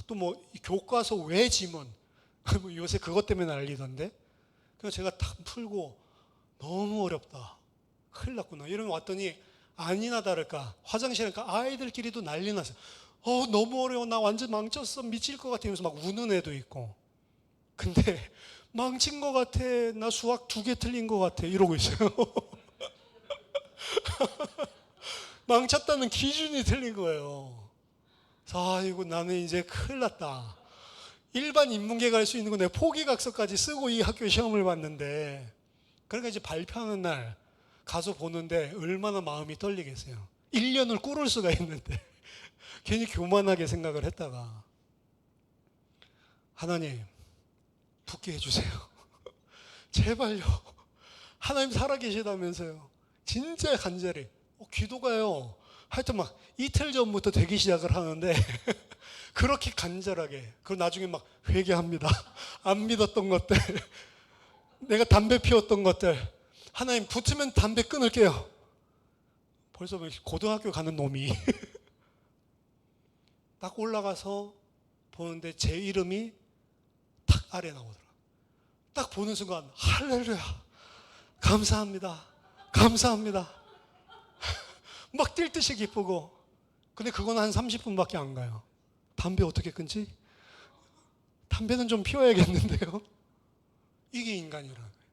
또 뭐 교과서 외 지문 요새 그것 때문에 난리던데. 그래서 제가 딱 풀고 너무 어렵다, 큰일 났구나 이러면 왔더니 아니나 다를까 화장실에 가니까 아이들끼리도 난리 났어요. 너무 어려워, 나 완전 망쳤어, 미칠 것 같아 이러면서 막 우는 애도 있고. 근데 망친 것 같아, 나 수학 2개 틀린 것 같아 이러고 있어요. 망쳤다는 기준이 틀린 거예요. 이거 나는 이제 큰일 났다. 일반 인문계 갈 수 있는 거 내가 포기각서까지 쓰고 이 학교 시험을 봤는데, 그러니까 이제 발표하는 날 가서 보는데 얼마나 마음이 떨리겠어요. 1년을 꿇을 수가 있는데 괜히 교만하게 생각을 했다가. 하나님 붙게 해주세요. 제발요. 하나님 살아계시다면서요. 진짜 간절히. 기도가요. 하여튼 막 이틀 전부터 되기 시작을 하는데 그렇게 간절하게. 그리고 나중에 막 회개합니다. 안 믿었던 것들, 내가 담배 피웠던 것들, 하나님 붙으면 담배 끊을게요. 벌써 고등학교 가는 놈이 딱 올라가서 보는데 제 이름이 탁 아래 나오더라. 딱 보는 순간 할렐루야, 감사합니다, 감사합니다. 막 뛸 듯이 기쁘고. 근데 그건 한 30분밖에 안 가요. 담배 어떻게 끊지? 담배는 좀 피워야겠는데요. 이게 인간이라는 거예요.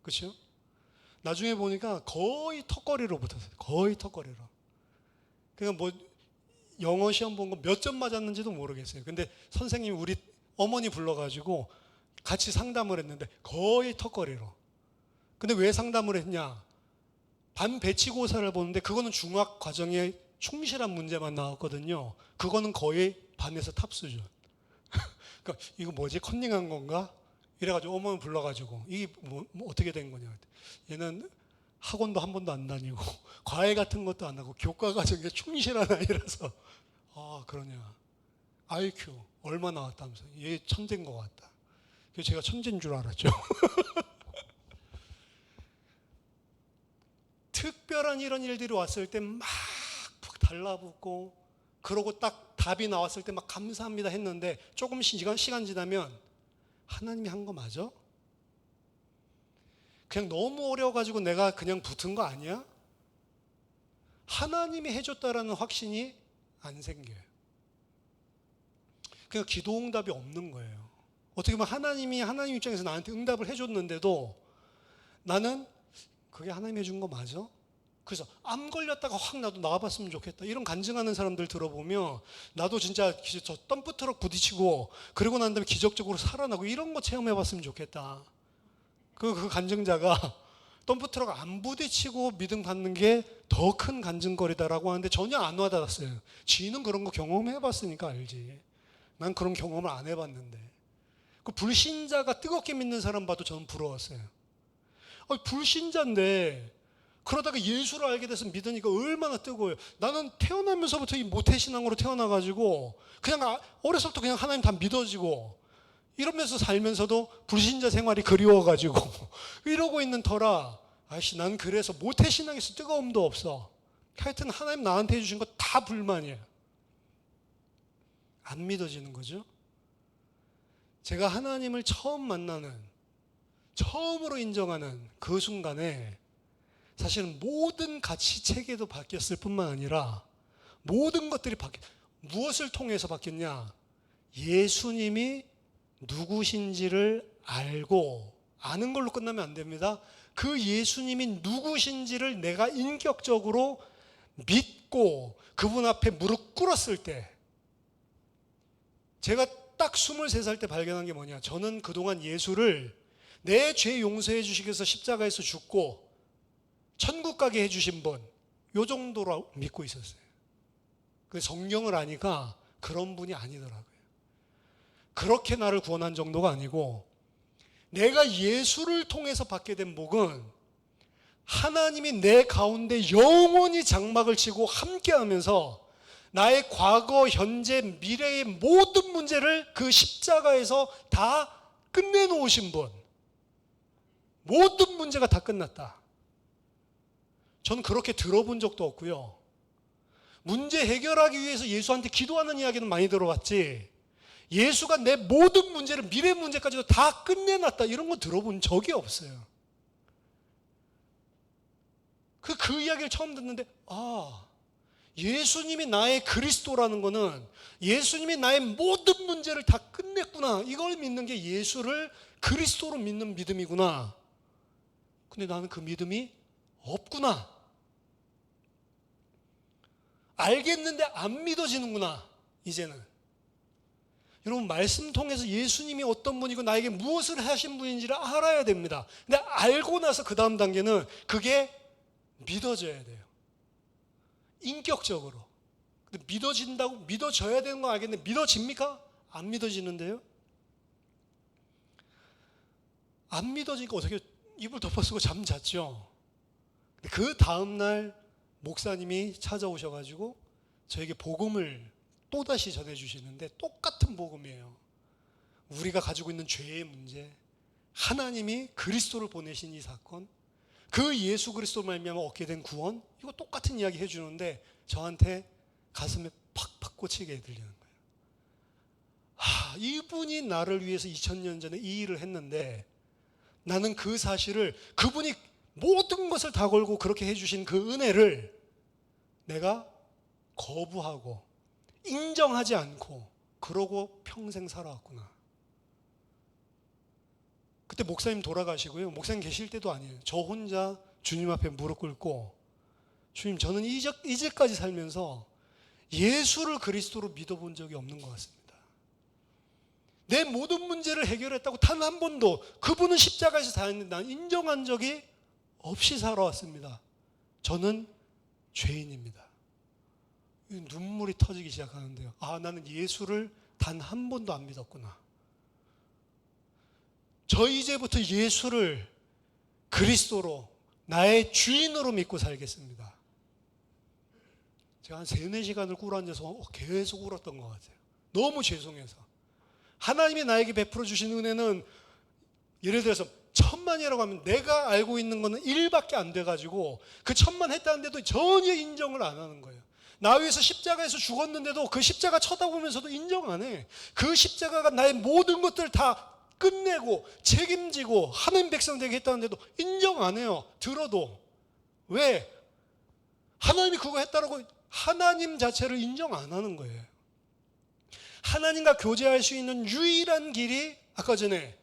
그렇죠? 나중에 보니까 거의 턱걸이로 붙었어요. 거의 턱걸이로. 그러니까 뭐 영어 시험 본 거 몇 점 맞았는지도 모르겠어요. 근데 선생님이 우리 어머니 불러가지고 같이 상담을 했는데 거의 턱걸이로. 근데 왜 상담을 했냐? 반배치고사를 보는데 그거는 중학 과정에 충실한 문제만 나왔거든요. 그거는 거의 반에서 탑 수준. 그러니까 이거 뭐지? 컨닝한 건가? 이래가지고 어머니 불러가지고 이게 뭐 어떻게 된 거냐? 얘는 학원도 한 번도 안 다니고 과외 같은 것도 안 하고 교과 과정에 충실한 아이라서. 아, 그러냐? IQ 얼마 나왔다면서? 얘 천재인 것 같다. 그래서 제가 천재인 줄 알았죠. 특별한 이런 일들이 왔을 때 막 달라붙고, 그러고 딱 답이 나왔을 때 막 감사합니다 했는데 조금 시간 지나면 하나님이 한 거 맞아? 그냥 너무 어려워가지고 내가 그냥 붙은 거 아니야? 하나님이 해줬다라는 확신이 안 생겨요. 그러니까 기도 응답이 없는 거예요. 어떻게 보면 하나님 입장에서 나한테 응답을 해줬는데도 나는 그게 하나님 해준 거 맞아? 그래서 암 걸렸다가 확 나도 나와봤으면 좋겠다. 이런 간증하는 사람들 들어보면 나도 진짜 저 덤프트럭 부딪히고 그러고 난 다음에 기적적으로 살아나고 이런 거 체험해봤으면 좋겠다. 그 간증자가 덤프트럭 안 부딪히고 믿음 받는 게 더 큰 간증거리다라고 하는데 전혀 안 와닿았어요. 지는 그런 거 경험해봤으니까 알지. 난 그런 경험을 안 해봤는데. 그 불신자가 뜨겁게 믿는 사람 봐도 저는 부러웠어요. 불신자인데 그러다가 예수를 알게 돼서 믿으니까 얼마나 뜨거워요. 나는 태어나면서부터 이 모태신앙으로 태어나가지고 그냥 어려서부터 그냥 하나님 다 믿어지고 이러면서 살면서도 불신자 생활이 그리워가지고 이러고 있는 터라, 아이씨, 난 그래서 모태신앙에서 뜨거움도 없어. 하여튼 하나님 나한테 해주신 거 다 불만이에요. 안 믿어지는 거죠. 제가 하나님을 처음 만나는, 처음으로 인정하는 그 순간에 사실은 모든 가치 체계도 바뀌었을 뿐만 아니라 모든 것들이 무엇을 통해서 바뀌었냐? 예수님이 누구신지를 알고, 아는 걸로 끝나면 안 됩니다. 그 예수님이 누구신지를 내가 인격적으로 믿고 그분 앞에 무릎 꿇었을 때, 제가 딱 23살 때 발견한 게 뭐냐? 저는 그동안 예수를 내 죄 용서해 주시기 위해서 십자가에서 죽고 천국 가게 해주신 분, 요 정도로 믿고 있었어요. 그 성경을 아니까 그런 분이 아니더라고요. 그렇게 나를 구원한 정도가 아니고, 내가 예수를 통해서 받게 된 복은 하나님이 내 가운데 영원히 장막을 치고 함께하면서 나의 과거, 현재, 미래의 모든 문제를 그 십자가에서 다 끝내놓으신 분. 모든 문제가 다 끝났다. 저는 그렇게 들어본 적도 없고요. 문제 해결하기 위해서 예수한테 기도하는 이야기는 많이 들어봤지, 예수가 내 모든 문제를, 미래 문제까지도 다 끝내놨다, 이런 거 들어본 적이 없어요. 그 이야기를 처음 듣는데, 예수님이 나의 그리스도라는 거는 예수님이 나의 모든 문제를 다 끝냈구나, 이걸 믿는 게 예수를 그리스도로 믿는 믿음이구나. 근데 나는 그 믿음이 없구나. 알겠는데 안 믿어지는구나, 이제는. 여러분, 말씀 통해서 예수님이 어떤 분이고 나에게 무엇을 하신 분인지를 알아야 됩니다. 근데 알고 나서 그 다음 단계는 그게 믿어져야 돼요. 인격적으로. 근데 믿어진다고, 믿어져야 되는 거 알겠는데 믿어집니까? 안 믿어지는데요. 안 믿어지니까 어떻게 이불 덮어쓰고 잠잤죠. 그 다음날 목사님이 찾아오셔가지고 저에게 복음을 또다시 전해주시는데 똑같은 복음이에요. 우리가 가지고 있는 죄의 문제, 하나님이 그리스도를 보내신 이 사건, 그 예수 그리스도로 말미암아 얻게 된 구원, 이거 똑같은 이야기 해주는데 저한테 가슴에 팍팍 꽂히게 들리는 거예요. 이분이 나를 위해서 2000년 전에 이 일을 했는데 나는 그 사실을, 그분이 모든 것을 다 걸고 그렇게 해주신 그 은혜를 내가 거부하고 인정하지 않고 그러고 평생 살아왔구나. 그때 목사님 돌아가시고요. 목사님 계실 때도 아니에요. 저 혼자 주님 앞에 무릎 꿇고, 주님, 저는 이제까지 살면서 예수를 그리스도로 믿어본 적이 없는 것 같습니다. 내 모든 문제를 해결했다고 단 한 번도 그분은 십자가에서 다 했는데 난 인정한 적이 없이 살아왔습니다. 저는 죄인입니다. 눈물이 터지기 시작하는데요. 나는 예수를 단 한 번도 안 믿었구나. 저 이제부터 예수를 그리스도로 나의 주인으로 믿고 살겠습니다. 제가 한 3-4시간을 꿇어앉아서 계속 울었던 것 같아요. 너무 죄송해서. 하나님이 나에게 베풀어 주신 은혜는 예를 들어서 1000만이라고 하면 내가 알고 있는 거는 1밖에 안 돼가지고 그 1000만 했다는데도 전혀 인정을 안 하는 거예요. 나 위해서 십자가에서 죽었는데도 그 십자가 쳐다보면서도 인정 안 해. 그 십자가가 나의 모든 것들을 다 끝내고 책임지고 하나님 백성 되게 했다는데도 인정 안 해요. 들어도. 왜? 하나님이 그거 했다라고 하나님 자체를 인정 안 하는 거예요. 하나님과 교제할 수 있는 유일한 길이 아까 전에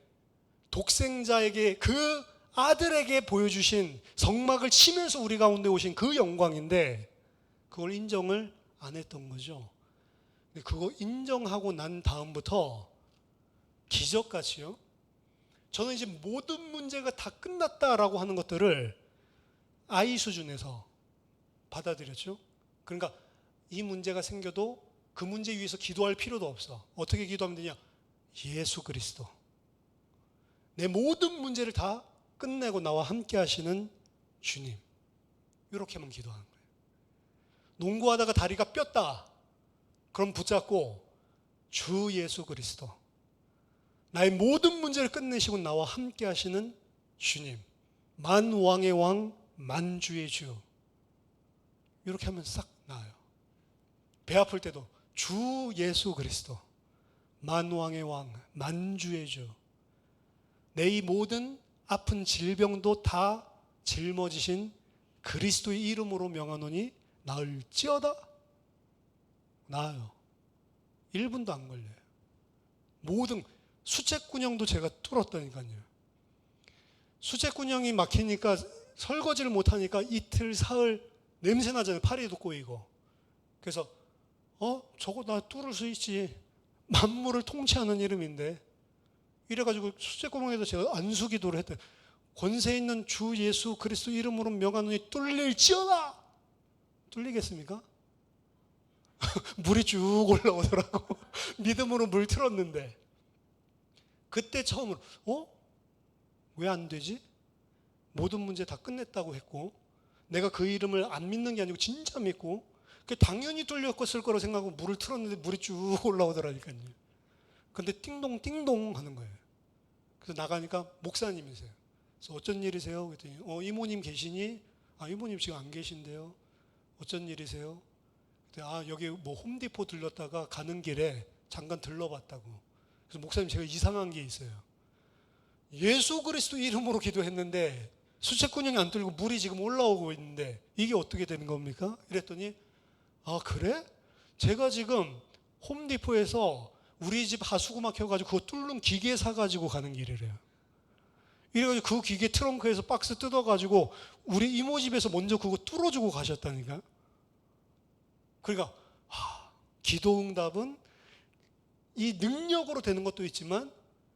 독생자에게, 그 아들에게 보여주신, 성막을 치면서 우리 가운데 오신 그 영광인데 그걸 인정을 안 했던 거죠. 근데 그거 인정하고 난 다음부터 기적같이요, 저는 이제 모든 문제가 다 끝났다라고 하는 것들을 아이 수준에서 받아들였죠. 그러니까 이 문제가 생겨도 그 문제 위해서 기도할 필요도 없어. 어떻게 기도하면 되냐? 예수 그리스도, 내 모든 문제를 다 끝내고 나와 함께 하시는 주님, 이렇게만 기도하는 거예요. 농구하다가 다리가 뼈다, 그럼 붙잡고 주 예수 그리스도, 나의 모든 문제를 끝내시고 나와 함께 하시는 주님, 만왕의 왕, 만주의 주, 이렇게 하면 싹 나아요. 배 아플 때도 주 예수 그리스도, 만왕의 왕, 만주의 주, 내 이 모든 아픈 질병도 다 짊어지신 그리스도의 이름으로 명하노니 나을지어다. 나아요. 1분도 안 걸려요. 모든 수채꾼형도 제가 뚫었다니까요. 수채꾼형이 막히니까 설거지를 못하니까 이틀 사흘 냄새 나잖아요. 파리도 꼬이고. 그래서 저거 나 뚫을 수 있지, 만물을 통치하는 이름인데, 이래가지고 수채구멍에도 제가 안수기도를 했더니 권세 있는 주 예수 그리스도 이름으로 명하노니 뚫릴지어다. 뚫리겠습니까? 물이 쭉 올라오더라고. 믿음으로 물 틀었는데 그때 처음으로 왜 안 되지? 모든 문제 다 끝냈다고 했고 내가 그 이름을 안 믿는 게 아니고 진짜 믿고 당연히 뚫렸을 거라고 생각하고 물을 틀었는데 물이 쭉 올라오더라니까요. 근데 띵동 띵동 하는 거예요. 그래서 나가니까 목사님이세요. 그래서 어쩐 일이세요? 그랬더니 이모님 계시니? 이모님 지금 안 계신데요. 어쩐 일이세요? 그랬더니 여기 뭐 홈디포 들렀다가 가는 길에 잠깐 들러봤다고. 그래서 목사님, 제가 이상한 게 있어요. 예수 그리스도 이름으로 기도했는데 수채꾼형이 안 뚫리고 물이 지금 올라오고 있는데 이게 어떻게 되는 겁니까? 이랬더니 그래? 제가 지금 홈디포에서 우리 집 하수구 막혀가지고 그거 뚫는 기계 사가지고 가는 길이래요. 이래가지고 그 기계 트렁크에서 박스 뜯어가지고 우리 이모 집에서 먼저 그거 뚫어주고 가셨다니까. 그러니까 기도 응답은 이 능력으로 되는 것도 있지만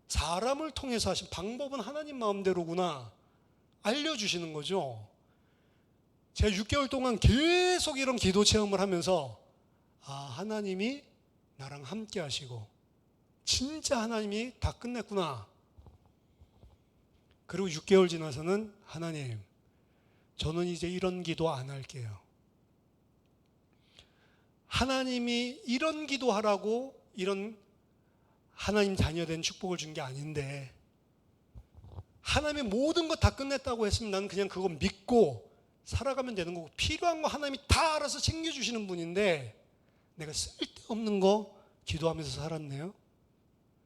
사람을 통해서 하신 방법은 하나님 마음대로구나 알려주시는 거죠. 제가 6개월 동안 계속 이런 기도 체험을 하면서 하나님이 나랑 함께 하시고 진짜 하나님이 다 끝냈구나. 그리고 6개월 지나서는 하나님, 저는 이제 이런 기도 안 할게요. 하나님이 이런 기도하라고 이런 하나님 자녀된 축복을 준 게 아닌데, 하나님이 모든 것 다 끝냈다고 했으면 나는 그냥 그거 믿고 살아가면 되는 거고, 필요한 거 하나님이 다 알아서 챙겨주시는 분인데 내가 쓸데없는 거 기도하면서 살았네요.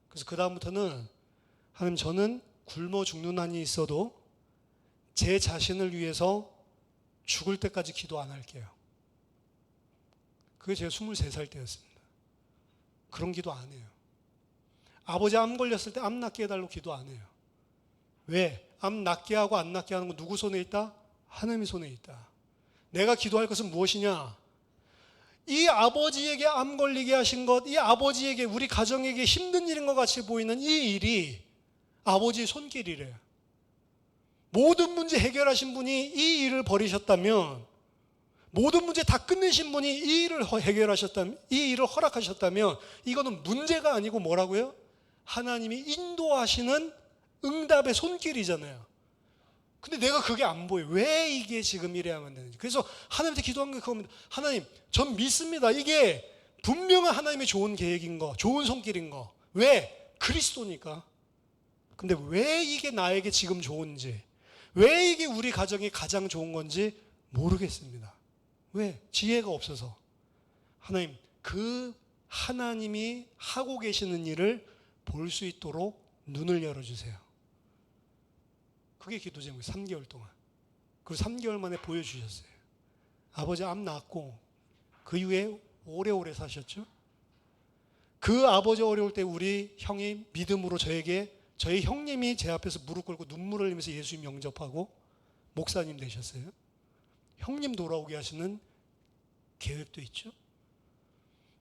그래서 그 다음부터는 하나님, 저는 굶어 죽는 한이 있어도 제 자신을 위해서 죽을 때까지 기도 안 할게요. 그게 제가 23살 때였습니다. 그런 기도 안 해요. 아버지 암 걸렸을 때 암 낫게 해달라고 기도 안 해요. 왜? 암 낫게 하고 안 낫게 하는 건 누구 손에 있다? 하나님의 손에 있다. 내가 기도할 것은 무엇이냐? 이 아버지에게 암 걸리게 하신 것, 이 아버지에게, 우리 가정에게 힘든 일인 것 같이 보이는 이 일이 아버지의 손길이래요. 모든 문제 해결하신 분이 이 일을 벌이셨다면, 모든 문제 다 끝내신 분이 이 일을 해결하셨다면, 이 일을 허락하셨다면, 이거는 문제가 아니고 뭐라고요? 하나님이 인도하시는 응답의 손길이잖아요. 근데 내가 그게 안 보여요. 왜 이게 지금 이래야만 되는지. 그래서 하나님한테 기도한 게 그겁니다. 하나님, 전 믿습니다. 이게 분명한 하나님의 좋은 계획인 거, 좋은 손길인 거. 왜? 그리스도니까. 근데 왜 이게 나에게 지금 좋은지, 왜 이게 우리 가정이 가장 좋은 건지 모르겠습니다. 왜? 지혜가 없어서. 하나님, 그 하나님이 하고 계시는 일을 볼 수 있도록 눈을 열어주세요. 그게 기도 제목이에요. 3개월 동안. 그리고 3개월 만에 보여주셨어요. 아버지 암 낳았고 그 이후에 오래오래 사셨죠. 그 아버지 어려울 때 우리 형이 믿음으로 저희 형님이 제 앞에서 무릎 꿇고 눈물을 흘리면서 예수님 영접하고 목사님 되셨어요. 형님 돌아오게 하시는 계획도 있죠.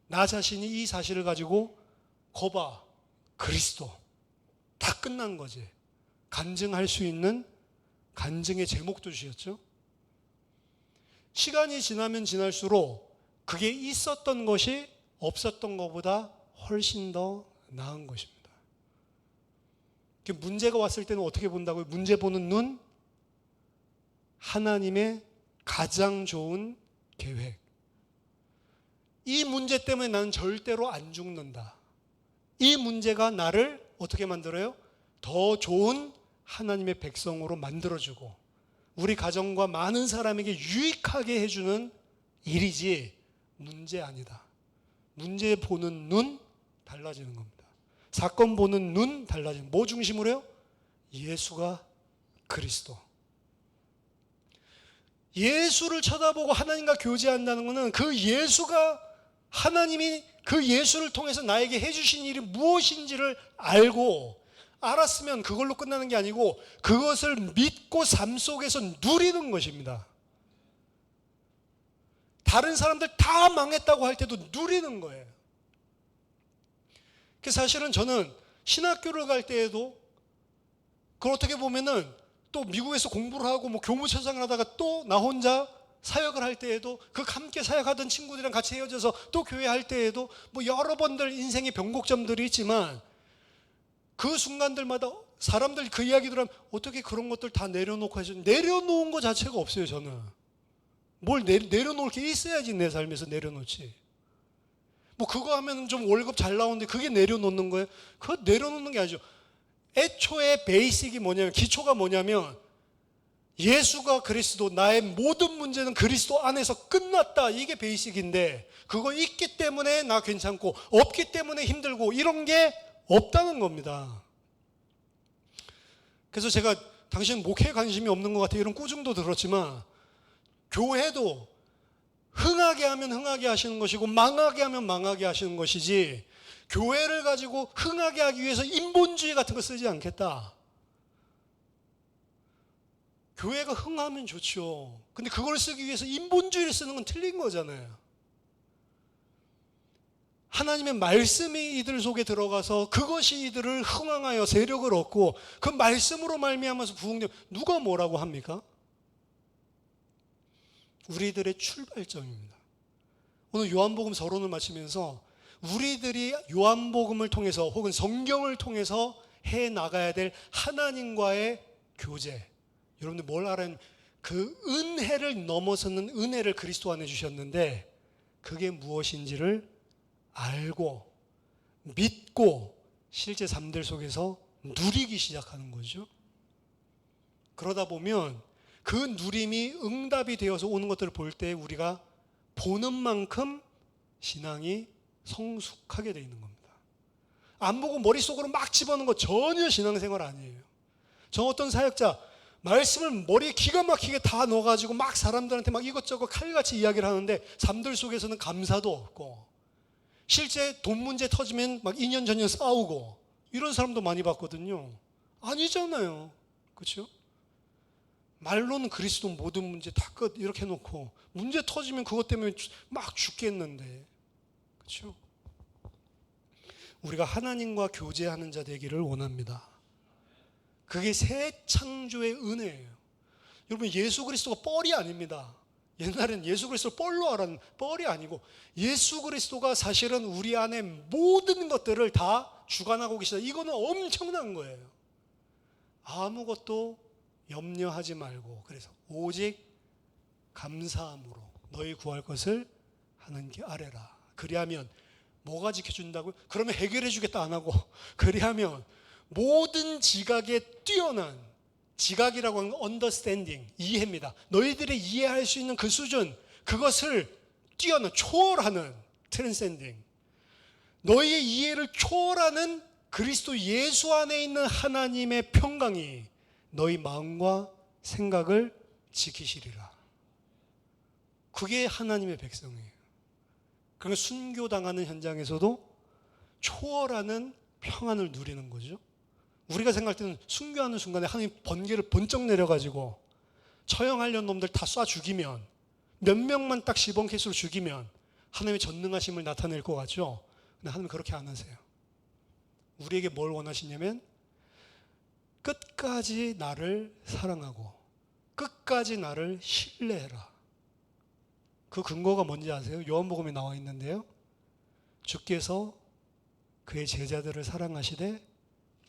나 자신이 이 사실을 가지고 거봐, 그리스도 다 끝난 거지. 간증할 수 있는 간증의 제목도 주셨죠. 시간이 지나면 지날수록 그게 있었던 것이 없었던 것보다 훨씬 더 나은 것입니다. 문제가 왔을 때는 어떻게 본다고요? 문제 보는 눈, 하나님의 가장 좋은 계획. 이 문제 때문에 나는 절대로 안 죽는다. 이 문제가 나를 어떻게 만들어요? 더 좋은 하나님의 백성으로 만들어주고 우리 가정과 많은 사람에게 유익하게 해주는 일이지 문제 아니다. 문제 보는 눈 달라지는 겁니다. 사건 보는 눈 달라지는, 뭐 중심으로요? 예수가 그리스도. 예수를 쳐다보고 하나님과 교제한다는 것은 그 예수가, 하나님이 그 예수를 통해서 나에게 해주신 일이 무엇인지를 알았으면 그걸로 끝나는 게 아니고 그것을 믿고 삶 속에서 누리는 것입니다. 다른 사람들 다 망했다고 할 때도 누리는 거예요. 사실은 저는 신학교를 갈 때에도 그걸 어떻게 보면은 또 미국에서 공부를 하고 뭐 교무천상을 하다가 또 나 혼자 사역을 할 때에도 그 함께 사역하던 친구들이랑 같이 헤어져서 또 교회 할 때에도 뭐 여러 번들 인생의 변곡점들이 있지만 그 순간들마다 사람들 그 이야기들 하면 어떻게 그런 것들 다 내려놓고 하시죠? 내려놓은 것 자체가 없어요. 저는 뭘 내려놓을 게 있어야지 내 삶에서 내려놓지. 뭐 그거 하면 좀 월급 잘 나오는데 그게 내려놓는 거예요? 그거 내려놓는 게 아니죠. 애초에 베이직이 뭐냐면, 기초가 뭐냐면 예수가 그리스도, 나의 모든 문제는 그리스도 안에서 끝났다. 이게 베이직인데 그거 있기 때문에 나 괜찮고 없기 때문에 힘들고 이런 게 없다는 겁니다. 그래서 제가 당신 목회에 관심이 없는 것 같아요 이런 꾸중도 들었지만, 교회도 흥하게 하면 흥하게 하시는 것이고 망하게 하면 망하게 하시는 것이지, 교회를 가지고 흥하게 하기 위해서 인본주의 같은 거 쓰지 않겠다. 교회가 흥하면 좋죠. 근데 그걸 쓰기 위해서 인본주의를 쓰는 건 틀린 거잖아요. 하나님의 말씀이 이들 속에 들어가서 그것이 이들을 흥황하여 세력을 얻고 그 말씀으로 말미암아서 부흥되면 누가 뭐라고 합니까? 우리들의 출발점입니다. 오늘 요한복음 서론을 마치면서 우리들이 요한복음을 통해서 혹은 성경을 통해서 해 나가야 될 하나님과의 교제. 여러분들 뭘 알아요? 그 은혜를 넘어서는 은혜를 그리스도 안에 주셨는데 그게 무엇인지를 알고 믿고 실제 삶들 속에서 누리기 시작하는 거죠. 그러다 보면 그 누림이 응답이 되어서 오는 것들을 볼 때 우리가 보는 만큼 신앙이 성숙하게 되어 있는 겁니다. 안 보고 머릿속으로 막 집어넣는 거 전혀 신앙생활 아니에요. 저 어떤 사역자 말씀을 머리에 기가 막히게 다 넣어가지고 막 사람들한테 막 이것저것 칼같이 이야기를 하는데 삶들 속에서는 감사도 없고 실제 돈 문제 터지면 막 2년 전년 싸우고 이런 사람도 많이 봤거든요. 아니잖아요. 그렇죠? 말로는 그리스도 모든 문제 다 끝 이렇게 해놓고 문제 터지면 그것 때문에 막 죽겠는데, 그렇죠? 우리가 하나님과 교제하는 자 되기를 원합니다. 그게 새 창조의 은혜예요. 여러분 예수 그리스도가 뻘이 아닙니다. 옛날엔 예수 그리스도를 뻘로 알았는 뻘이 아니고 예수 그리스도가 사실은 우리 안에 모든 것들을 다 주관하고 계시다. 이거는 엄청난 거예요. 아무것도 염려하지 말고 그래서 오직 감사함으로 너희 구할 것을 하나님께 아뢰라. 그리하면 뭐가 지켜준다고요? 그러면 해결해 주겠다 안 하고 그리하면 모든 지각에 뛰어난 지각이라고 하는 건 understanding, 이해입니다. 너희들이 이해할 수 있는 그 수준, 그것을 뛰어난 초월하는 transcending, 너희의 이해를 초월하는 그리스도 예수 안에 있는 하나님의 평강이 너희 마음과 생각을 지키시리라. 그게 하나님의 백성이에요. 그러니까 순교당하는 현장에서도 초월하는 평안을 누리는 거죠. 우리가 생각할 때는 순교하는 순간에 하나님 번개를 번쩍 내려가지고 처형하려는 놈들 다 쏴 죽이면 몇 명만 딱 시범 케이스로 죽이면 하나님의 전능하심을 나타낼 것 같죠. 근데 하나님 그렇게 안 하세요. 우리에게 뭘 원하시냐면 끝까지 나를 사랑하고 끝까지 나를 신뢰해라. 그 근거가 뭔지 아세요? 요한복음에 나와 있는데요. 주께서 그의 제자들을 사랑하시되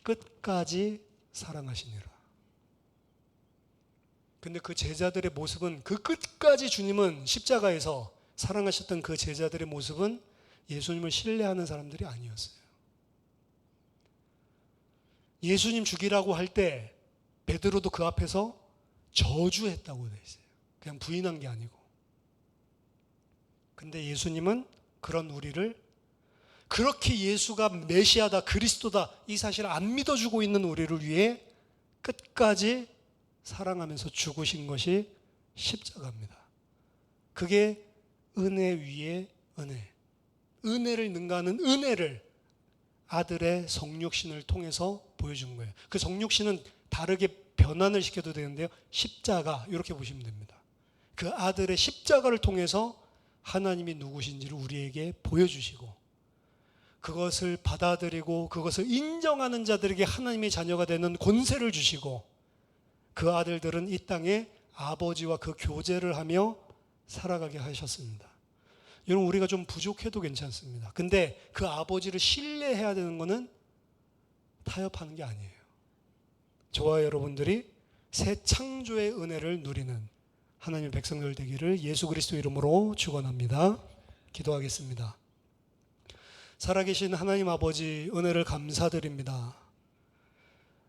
끝까지 사랑하시니라. 근데 그 제자들의 모습은 그 끝까지 주님은 십자가에서 사랑하셨던 그 제자들의 모습은 예수님을 신뢰하는 사람들이 아니었어요. 예수님 죽이라고 할 때 베드로도 그 앞에서 저주했다고 되어 있어요. 그냥 부인한 게 아니고. 근데 예수님은 그런 우리를 그렇게 예수가 메시아다, 그리스도다 이 사실을 안 믿어주고 있는 우리를 위해 끝까지 사랑하면서 죽으신 것이 십자가입니다. 그게 은혜 위에 은혜, 은혜를 능가하는 은혜를 아들의 성육신을 통해서 보여준 거예요. 그 성육신은 다르게 변환을 시켜도 되는데요. 십자가 이렇게 보시면 됩니다. 그 아들의 십자가를 통해서 하나님이 누구신지를 우리에게 보여주시고 그것을 받아들이고 그것을 인정하는 자들에게 하나님의 자녀가 되는 권세를 주시고 그 아들들은 이 땅에 아버지와 그 교제를 하며 살아가게 하셨습니다. 여러분 우리가 좀 부족해도 괜찮습니다. 근데 그 아버지를 신뢰해야 되는 것은 타협하는 게 아니에요. 저와 여러분들이 새 창조의 은혜를 누리는 하나님의 백성들 되기를 예수 그리스도 이름으로 축원합니다. 기도하겠습니다. 살아계신 하나님 아버지 은혜를 감사드립니다.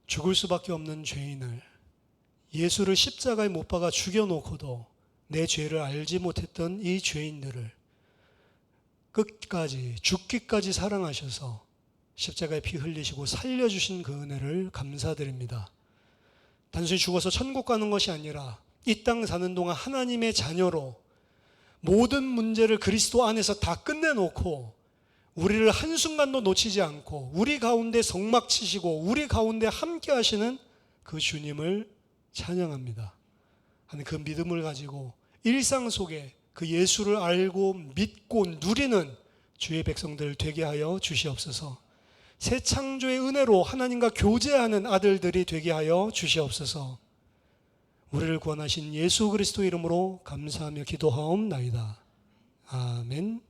죽을 수밖에 없는 죄인을 예수를 십자가에 못 박아 죽여놓고도 내 죄를 알지 못했던 이 죄인들을 끝까지 죽기까지 사랑하셔서 십자가에 피 흘리시고 살려주신 그 은혜를 감사드립니다. 단순히 죽어서 천국 가는 것이 아니라 이 땅 사는 동안 하나님의 자녀로 모든 문제를 그리스도 안에서 다 끝내놓고 우리를 한순간도 놓치지 않고 우리 가운데 성막 치시고 우리 가운데 함께 하시는 그 주님을 찬양합니다. 하는 그 믿음을 가지고 일상 속에 그 예수를 알고 믿고 누리는 주의 백성들 되게 하여 주시옵소서. 새 창조의 은혜로 하나님과 교제하는 아들들이 되게 하여 주시옵소서. 우리를 구원하신 예수 그리스도 이름으로 감사하며 기도하옵나이다. 아멘.